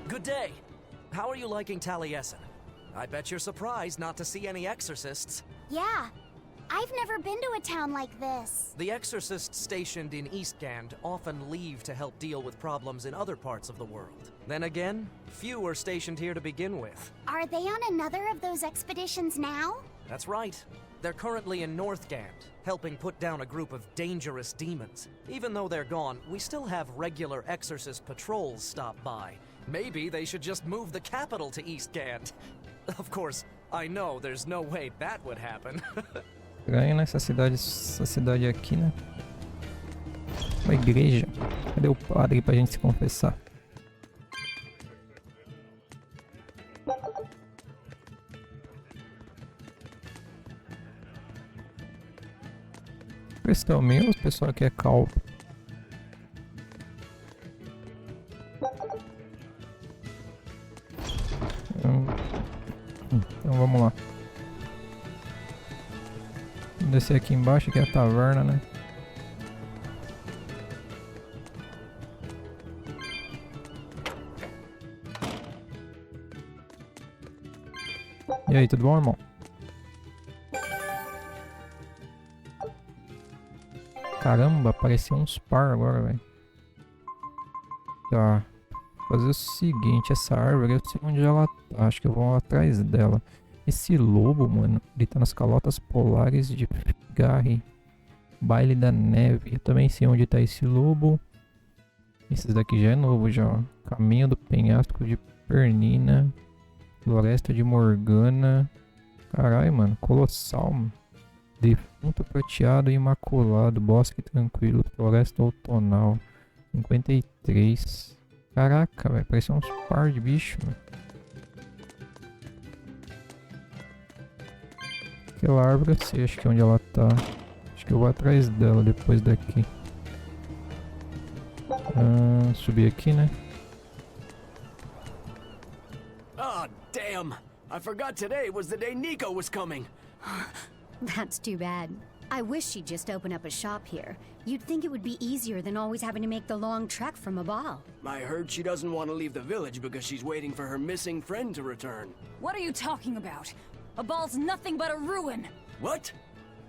Good day. How are you liking Taliesin? I bet you're surprised not to see any exorcists. Yeah. I've never been to a town like this. The exorcists stationed in Eastgand often leave to help deal with problems in other parts of the world. Then again, few are stationed here to begin with. Are they on another of those expeditions now? That's right. They're currently in Northgand, helping put down a group of dangerous demons. Even though they're gone, we still have regular exorcist patrols stop by. Maybe they should just move the capital to Eastgand. Of course, I know there's no way that would happen. Estranho, né? Essa cidade aqui, né? Uma igreja. Cadê o padre pra gente se confessar? Questão minha, o pessoal aqui é calvo. Então vamos lá. Vou descer aqui embaixo, que é a taverna, né? E aí, tudo bom, irmão? Caramba, apareceu uns par agora, velho. Tá. Vou fazer o seguinte, essa árvore, eu sei onde ela tá. Acho que eu vou atrás dela. Esse lobo, mano, ele tá nas calotas polares de Garre. Baile da Neve. Eu também sei onde tá esse lobo. Esse daqui já é novo, já, ó. Caminho do Penhasco de Pernina. Floresta de Morgana. Caralho, mano, colossal, mano. Defunto Prateado e Imaculado. Bosque Tranquilo. Floresta Outonal. 53. Caraca, velho, parece uns par de bicho, velho. Aquela árvore eu sei, acho que é onde ela tá. Acho que eu vou atrás dela depois daqui. Subir aqui, né? Oh, damn! I forgot today was the day Nico was coming. That's too bad. I wish she'd just open up a shop here. You'd think it would be easier than always having to make the long trek from a ball. I heard she doesn't want to leave the village because she's waiting for her missing friend to return. What are you talking about? A ball's nothing but a ruin. What?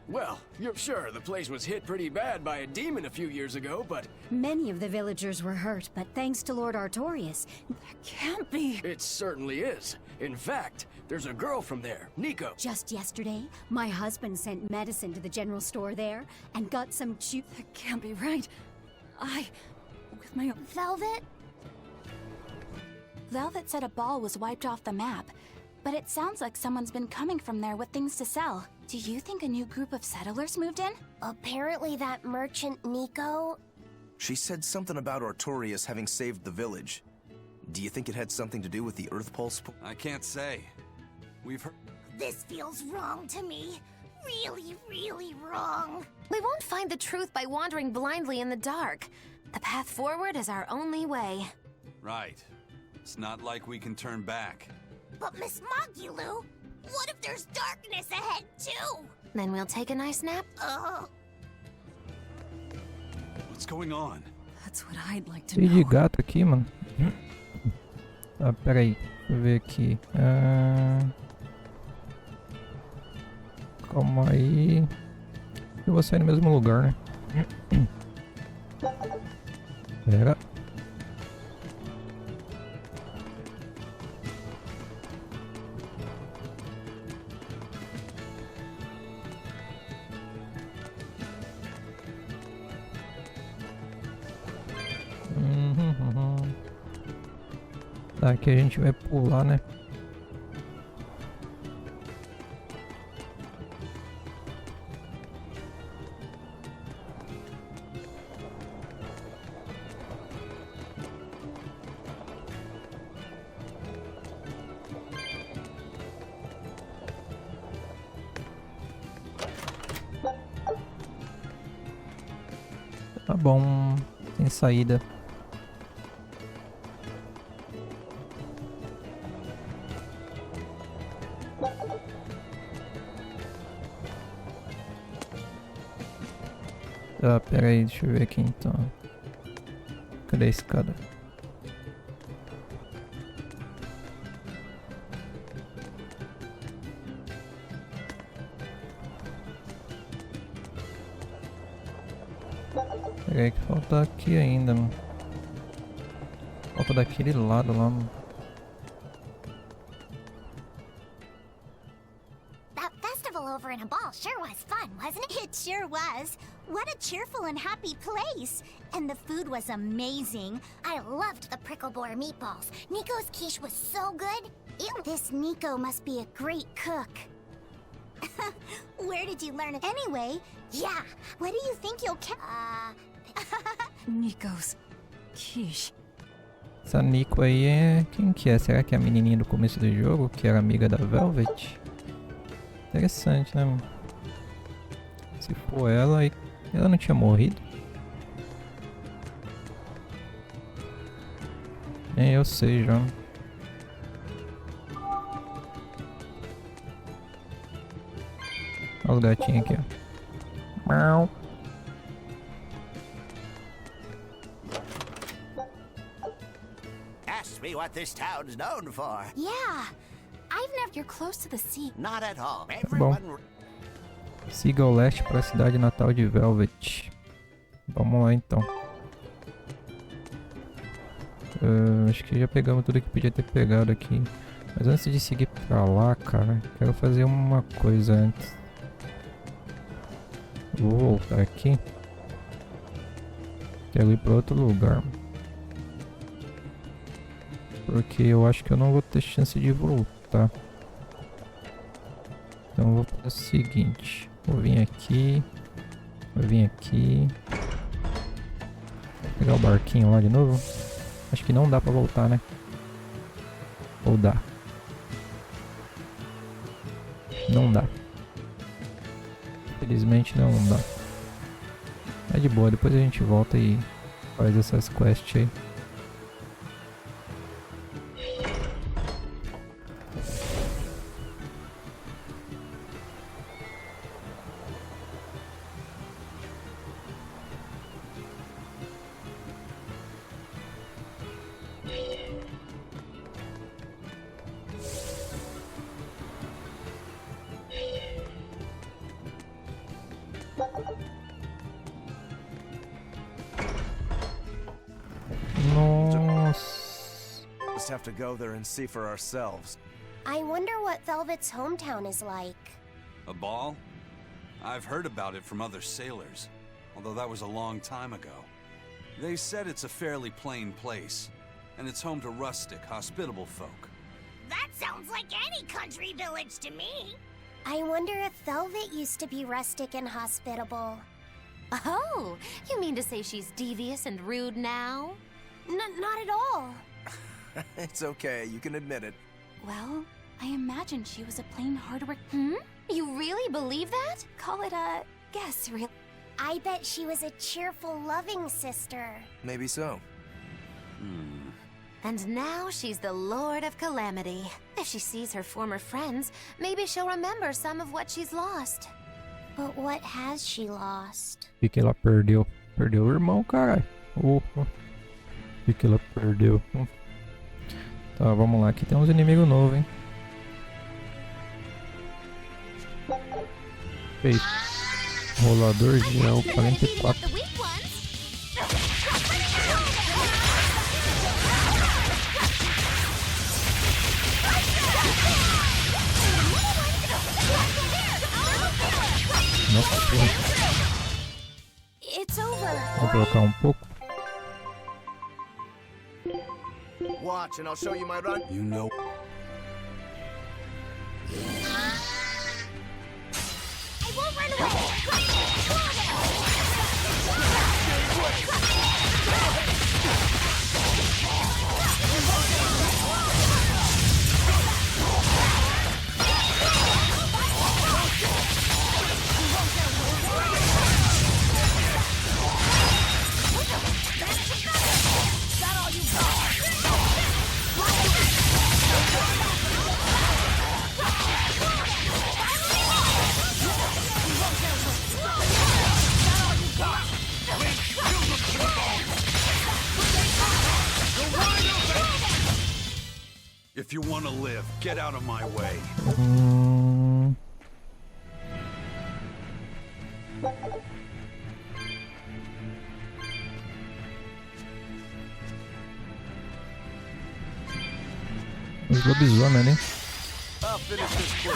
Well, you're sure the place was hit pretty bad by a demon a few years ago, but... Many of the villagers were hurt, but thanks to Lord Artorius... That can't be... It certainly is. In fact, there's a girl from there, Nico. Just yesterday, my husband sent medicine to the general store there and got some cheap... That can't be right. With my own... Velvet? Velvet said a ball was wiped off the map, but it sounds like someone's been coming from there with things to sell. Do you think a new group of settlers moved in? Apparently that merchant Nico... She said something about Artorius having saved the village. Do you think it had something to do with the Earth Pulse? I can't say. We've heard... This feels wrong to me. Really, really wrong. We won't find the truth by wandering blindly in the dark. The path forward is our only way. Right. It's not like we can turn back. But Miss Magulu, what if there's darkness ahead too? Then we'll take a nice nap. What's going on? That's what I'd like to Cheio de know. gato aqui, mano. Tá, pera aí. Deixa eu ver aqui. Calma aí. Eu vou sair no mesmo lugar, né? Pera. Tá, aqui a gente vai pular, né? Tá bom, tem saída. Tá, pera aí, deixa eu ver aqui então. Cadê a escada? Pera aí que falta aqui ainda, mano. Falta daquele lado lá, mano. That festival over in a ball sure was fun, wasn't it? It sure was. What a cheerful and happy place. And the food was amazing. I loved the prickle boar meatballs. Nico's quiche was so good. This Nico must be a great cook. Where did you learn it anyway? Yeah, what do you think you'll Nico's quiche. Essa Nico aí é... Quem que é? Será que é a menininha do começo do jogo? Que era amiga da Velvet? Interessante, né, mano? Se for ela, ela não tinha morrido? Nem eu sei já. Olha os gatinhos aqui, ó. Mau. Ask me what this town's known for. Yeah, I've never... You're close to the sea. Not at all. Bom. Everyone... Siga ao leste para a cidade natal de Velvet. Vamos lá então. Acho que já pegamos tudo que podia ter pegado aqui. Mas antes de seguir pra lá, cara, quero fazer uma coisa antes. Vou voltar aqui. Quero ir para outro lugar. Porque eu acho que eu não vou ter chance de voltar. Então eu vou fazer o seguinte. Vou vir aqui. Vou vir aqui. Vou pegar o barquinho lá de novo. Acho que não dá pra voltar, né? Ou dá? Não dá. Infelizmente não dá. É de boa, depois a gente volta e faz essas quests aí. Just have to go there and see for ourselves. I wonder what Velvet's hometown is like. A ball? I've heard about it from other sailors, although that was a long time ago. They said it's a fairly plain place, and it's home to rustic, hospitable folk. That sounds like any country village to me. I wonder if Velvet used to be rustic and hospitable. Oh, you mean to say she's devious and rude now? Not at all. It's okay, you can admit it. Well, I imagined she was a plain hard-work... You really believe that? Call it a guess, really. I bet she was a cheerful, loving sister. Maybe so. And now she's the Lord of Calamity. If she sees her former friends, maybe she'll remember some of what she's lost. But what has she lost? O que ela perdeu? Perdeu o irmão, caralho. O que ela perdeu? Tá, vamos lá. Aqui tem uns inimigos novos, hein? Feito. Rolador gel 44. Nossa, porra. It's over. Vou trocar um pouco. Watch and I'll show you my run. You know. I won't run away. If you want to live, get out of my way. Os lobisomem ali. I'll finish this quick.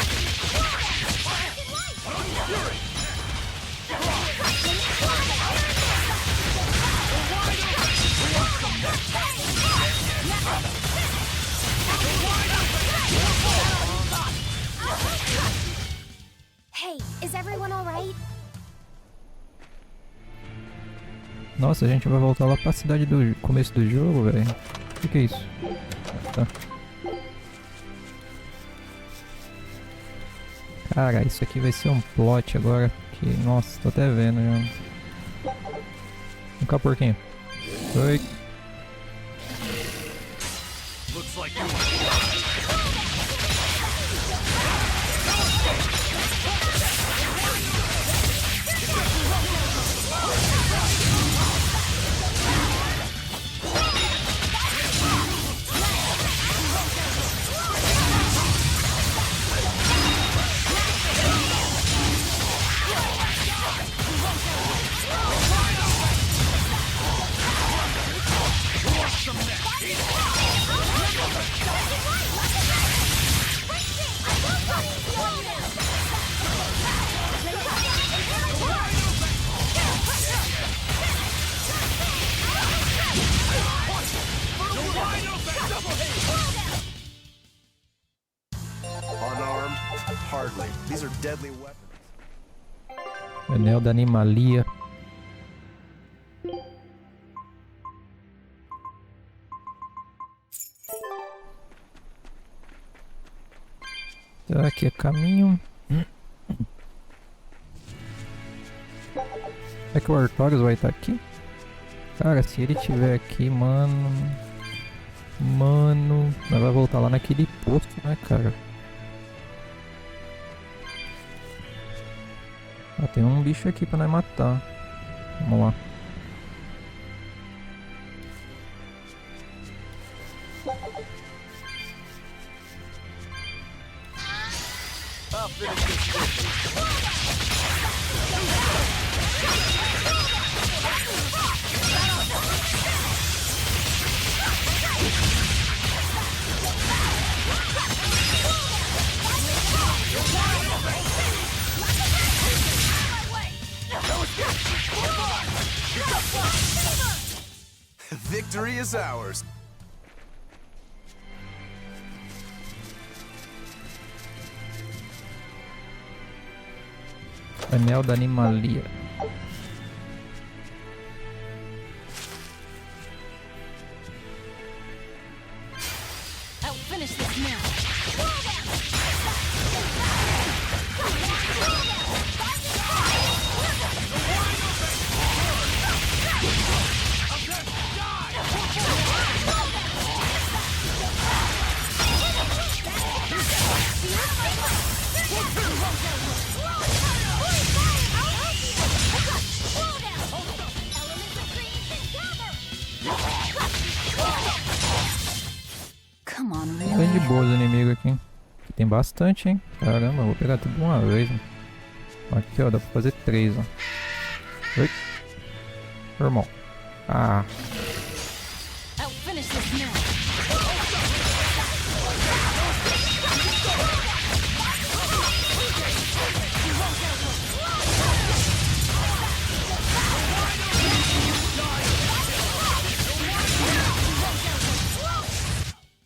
Hey, is everyone alright? Nossa, a gente vai voltar lá pra cidade do começo do jogo, velho. O que é isso? Tá. Cara, isso aqui vai ser um plot agora. Que, nossa, tô até vendo já. Vem cá, porquinho. Oi. Looks like you Unarmed? Hardly. These are deadly weapons. Anel da Animalia. Tá, aqui é caminho. É que o Artorias vai estar aqui? Cara, se ele tiver aqui, mano... Mano... Nós vai voltar lá naquele posto, né, cara? Ah, tem um bicho aqui pra nós matar. Vamos lá. Victory is ours. Anel da Animalia. I'll finish this now. Come on, Bem de really? boa os inimigos aqui. Aqui tem bastante, hein? Caramba, vou pegar tudo de uma vez. Hein? Aqui, ó, dá pra fazer 3, ó. Oi. Normal. Ah. I'll finish this now.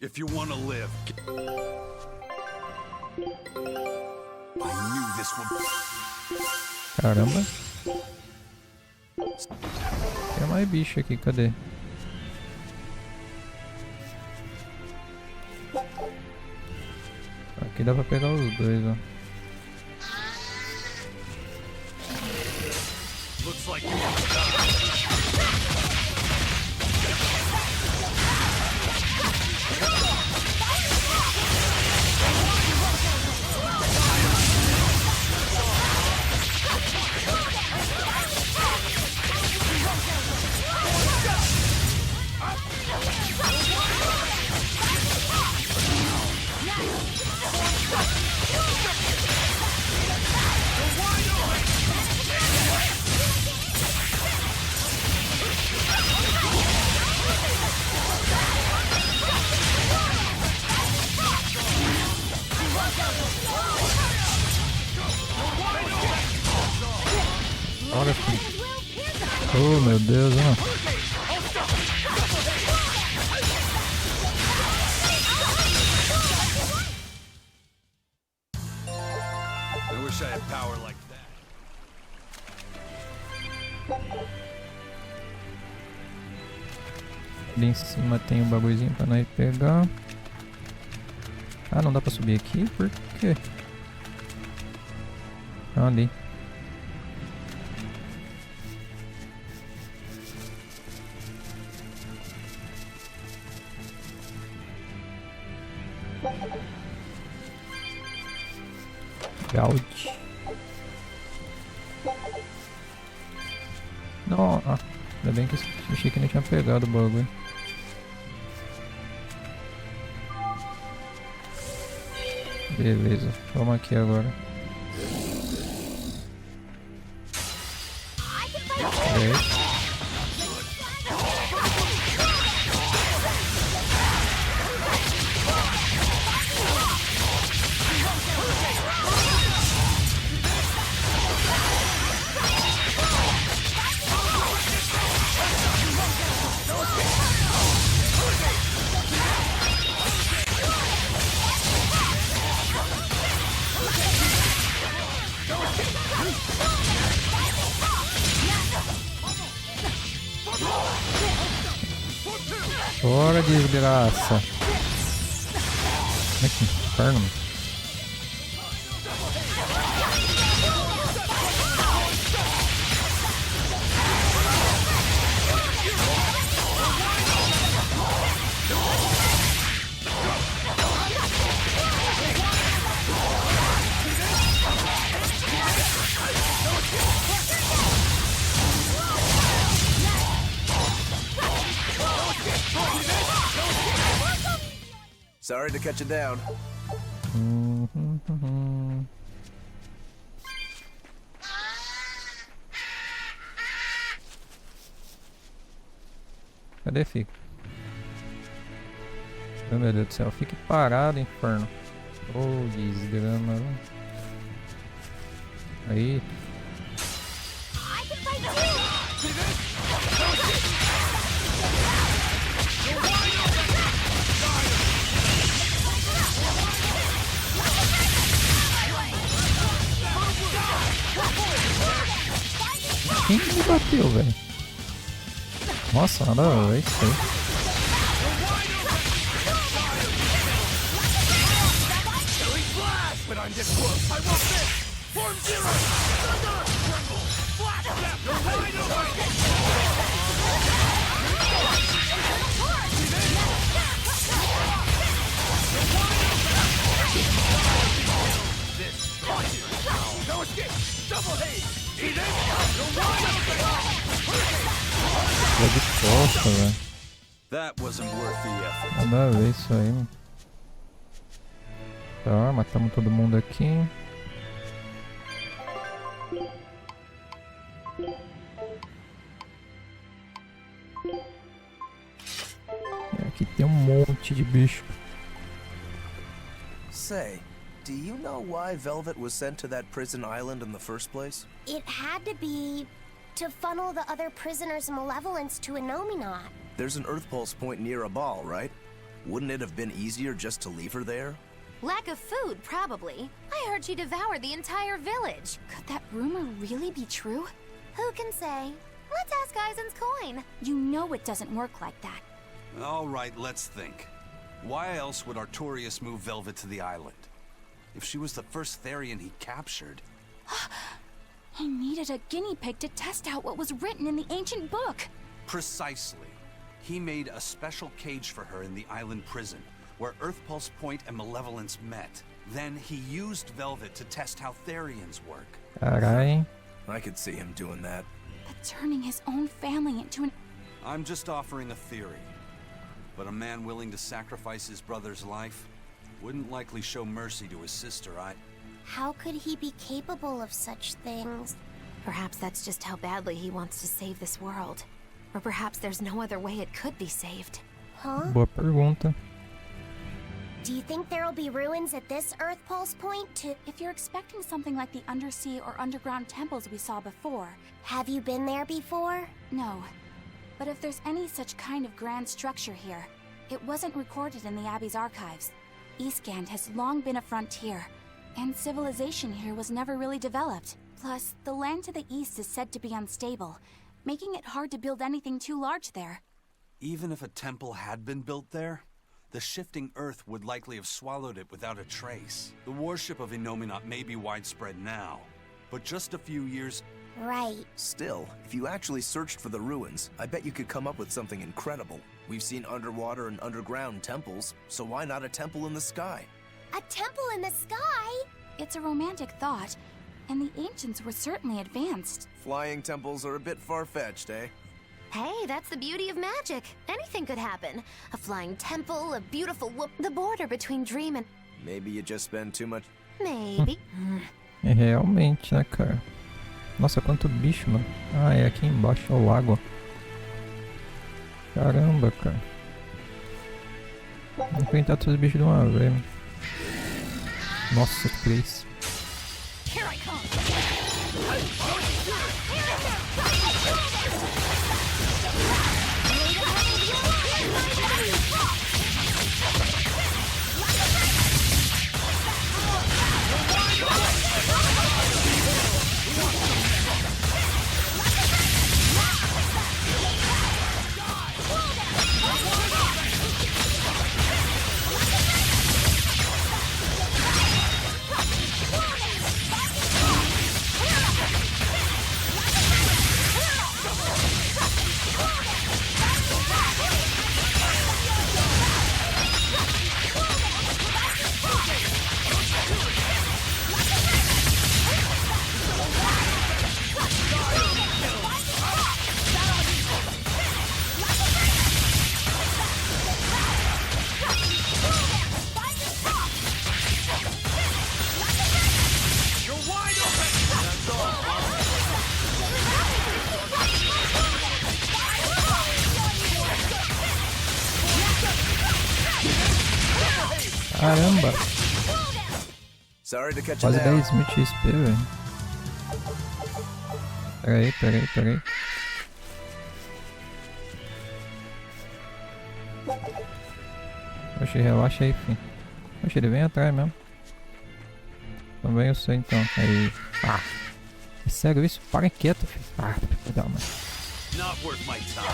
If you want to live. I knew this one. Caramba. Tem mais bicho aqui, cadê? Aqui dá pra pegar os dois, ó. Looks like you want to die. Olha aqui. Oh, meu Deus, ó. I wish I had power like that. Ali em cima tem um bagulhozinho pra nós pegar. Ah, não dá pra subir aqui? Por quê? Ah, ali. Gaud. Não, ah, ainda bem que achei que não tinha pegado o bagulho. Beleza, vamos aqui agora. Bora, desgraça. Ai, que inferno. Sorry to cut you down. Cadê fica? Oh, meu Deus do céu, fique parado, inferno. Oh, desgrama. Aí. Quem me bateu, velho? Nossa, nada a ver isso aí. É de costa, velho. Nada a ver isso aí, mano. Tá, matamos todo mundo aqui. Aqui tem monte de bicho. Say, do you know why Velvet was sent to that prison island in the first place? It had to be to funnel the other prisoners' malevolence to Enominat. There's an Earth Pulse point near a ball, right? Wouldn't it have been easier just to leave her there? Lack of food, probably. I heard she devoured the entire village. Could that rumor really be true? Who can say? Let's ask Eisen's coin. You know it doesn't work like that. All right, let's think. Why else would Artorias move Velvet to the island? If she was the first Therian he captured... He needed a guinea pig to test out what was written in the ancient book. Precisely. He made a special cage for her in the island prison, where Earth Pulse Point and Malevolence met. Then he used Velvet to test how Therians work. Carai. I could see him doing that. But turning his own family into an... I'm just offering a theory. But a man willing to sacrifice his brother's life wouldn't likely show mercy to his sister, How could he be capable of such things? Perhaps that's just how badly he wants to save this world. Or perhaps there's no other way it could be saved. Huh? Boa pergunta. Do you think there'll be ruins at this Earth Pulse point too? If you're expecting something like the undersea or underground temples we saw before... Have you been there before? No. But if there's any such kind of grand structure here, it wasn't recorded in the Abbey's archives. Eastgand has long been a frontier, and civilization here was never really developed. Plus, the land to the east is said to be unstable, making it hard to build anything too large there. Even if a temple had been built there, the shifting earth would likely have swallowed it without a trace. The worship of Enominat may be widespread now, but just a few years... Right. Still, if you actually searched for the ruins, I bet you could come up with something incredible. We've seen underwater and underground temples, so why not a temple in the sky? A temple in the sky? It's a romantic thought, and the ancients were certainly advanced. Flying temples are a bit far-fetched, eh? Hey, that's the beauty of magic. Anything could happen. A flying temple, a beautiful the border between dream and... Maybe you just spend too much... Maybe. Realmente, né, cara? Nossa, quanto bicho, mano. Ah, é aqui embaixo, é o lago. Caramba, cara. Vou enfrentar todos os bichos de uma vez. Nossa, que isso. Caramba! Sorry to catch Quase you down. 10.000 XP, velho. Peraí. Oxe, relaxa aí, filho. Oxe, ele vem atrás mesmo. Também eu sei então. Aí. Ah! É sério isso? Para quieto, filho. Ah, cuidado, mano. Not worth my time.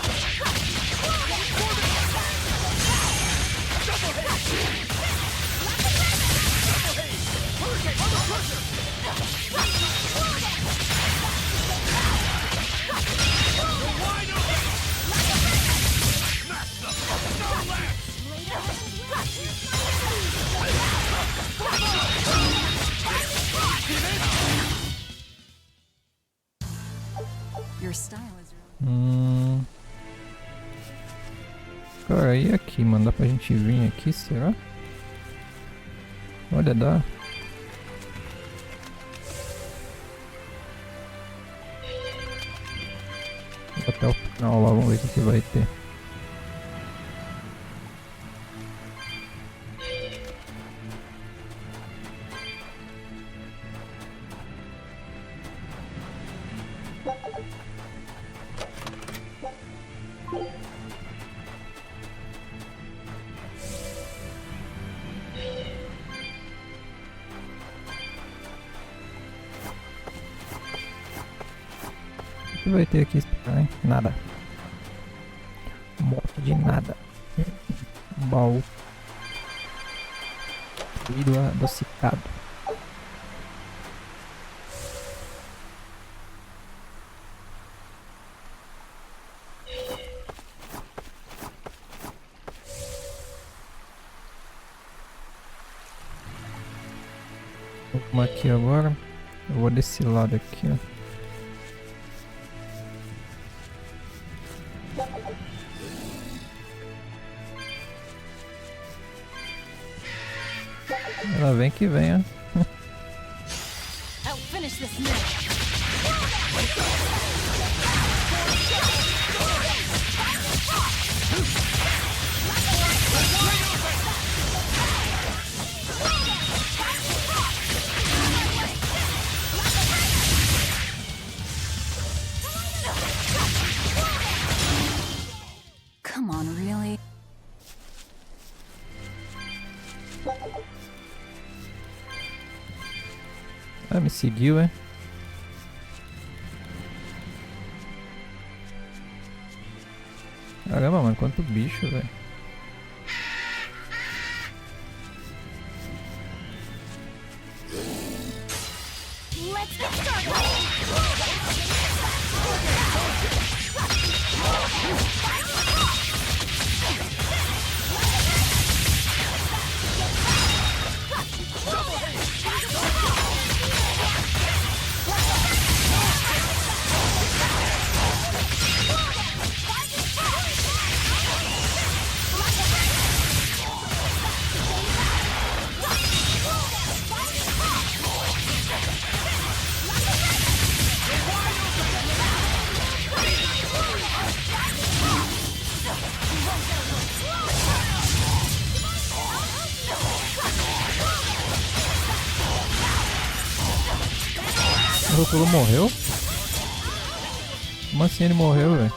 Your style is Cara, e aqui, mano? Dá pra gente vir aqui, será? Olha, dá. Até o final lá, vamos ver o que vai ter. O que vai ter aqui? Hein? Nada. Moto de nada. Baú. Fluido adocicado. Vamos aqui agora. Eu vou desse lado aqui, ó. Ela vem que vem, ó. I'll finish this now. Come on, really? Ah, me seguiu, é? Caramba, mano, quanto bicho, velho. Let's get started. O Rotolo morreu? Como assim ele morreu, velho?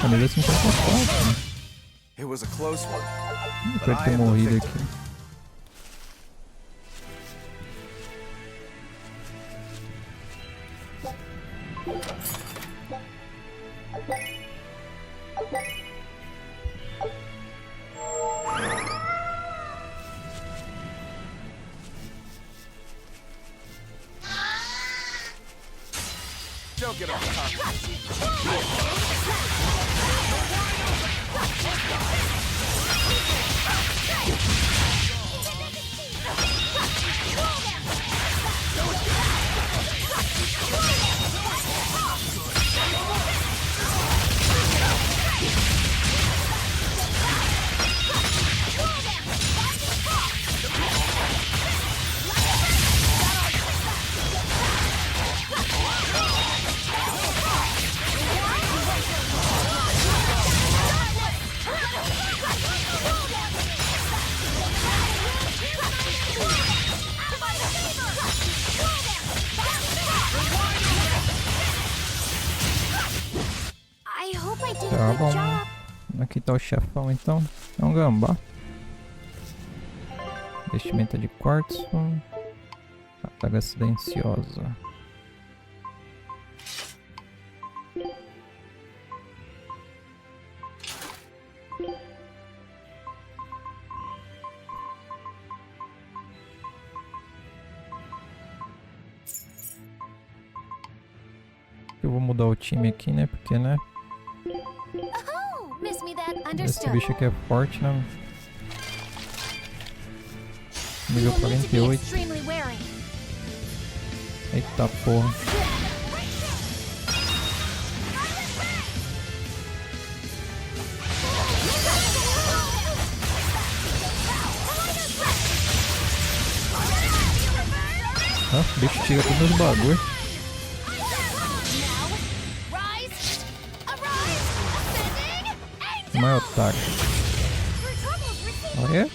Mano, ele assim tá forte, né? It was a close one. Pra ele ter morrido aqui. Don't get off top. Tá bom. Aqui tá o chefão então. É um gambá. Vestimenta de quartzo. Adaga silenciosa. Eu vou mudar o time aqui, né? Porque, né? Esse bicho aqui é forte, né? Nível 48. Eita porra. O bicho tira todos os bagulhos. Não é otário. Olha.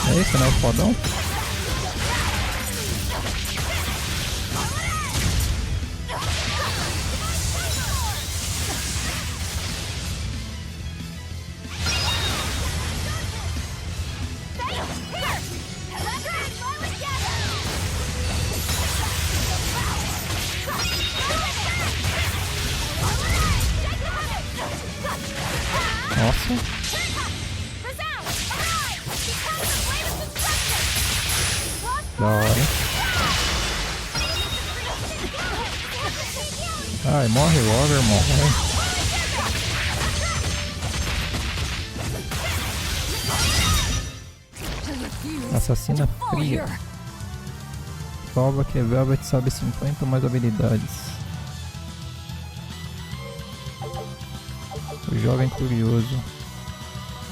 É esse, né? O fodão? Nossa. Da hora. Ai, morre logo, irmão. Assassina fria. Prova que Velvet sabe 50 ou mais habilidades. O jovem curioso.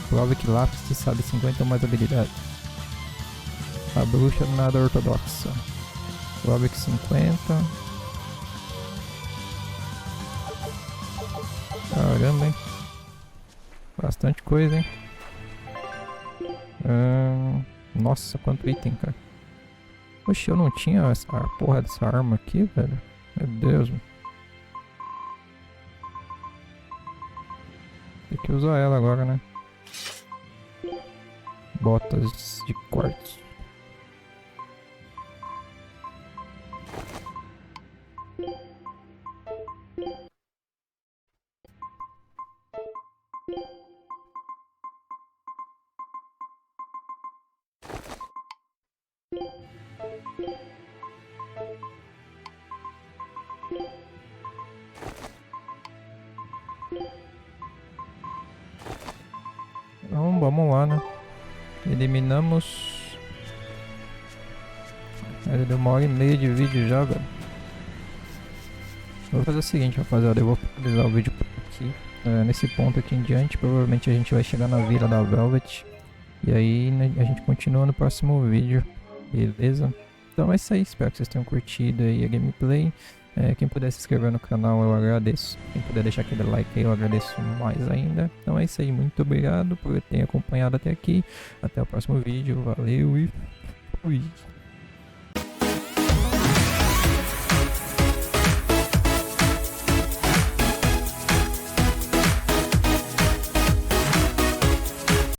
Prova que Lápis sabe 50 ou mais habilidades. A bruxa nada ortodoxa. Prova que 50. Caramba, hein? Bastante coisa, hein? Nossa, quanto item, cara. Oxe, eu não tinha essa porra dessa arma aqui, velho. Meu Deus. Tem que usar ela agora, né? Botas de quartzo. Então, vamos lá, né? Eliminamos. Deu 1h30 de vídeo já, velho. Vou fazer o seguinte, rapaziada. Eu vou finalizar o vídeo por aqui. Nesse ponto aqui em diante, provavelmente a gente vai chegar na vila da Velvet. E aí, né, a gente continua no próximo vídeo. Beleza? Então é isso aí. Espero que vocês tenham curtido aí a gameplay. Quem puder se inscrever no canal eu agradeço. Quem puder deixar aquele like aí eu agradeço mais ainda. Então é isso aí, muito obrigado por ter acompanhado até aqui. Até o próximo vídeo, valeu e fui!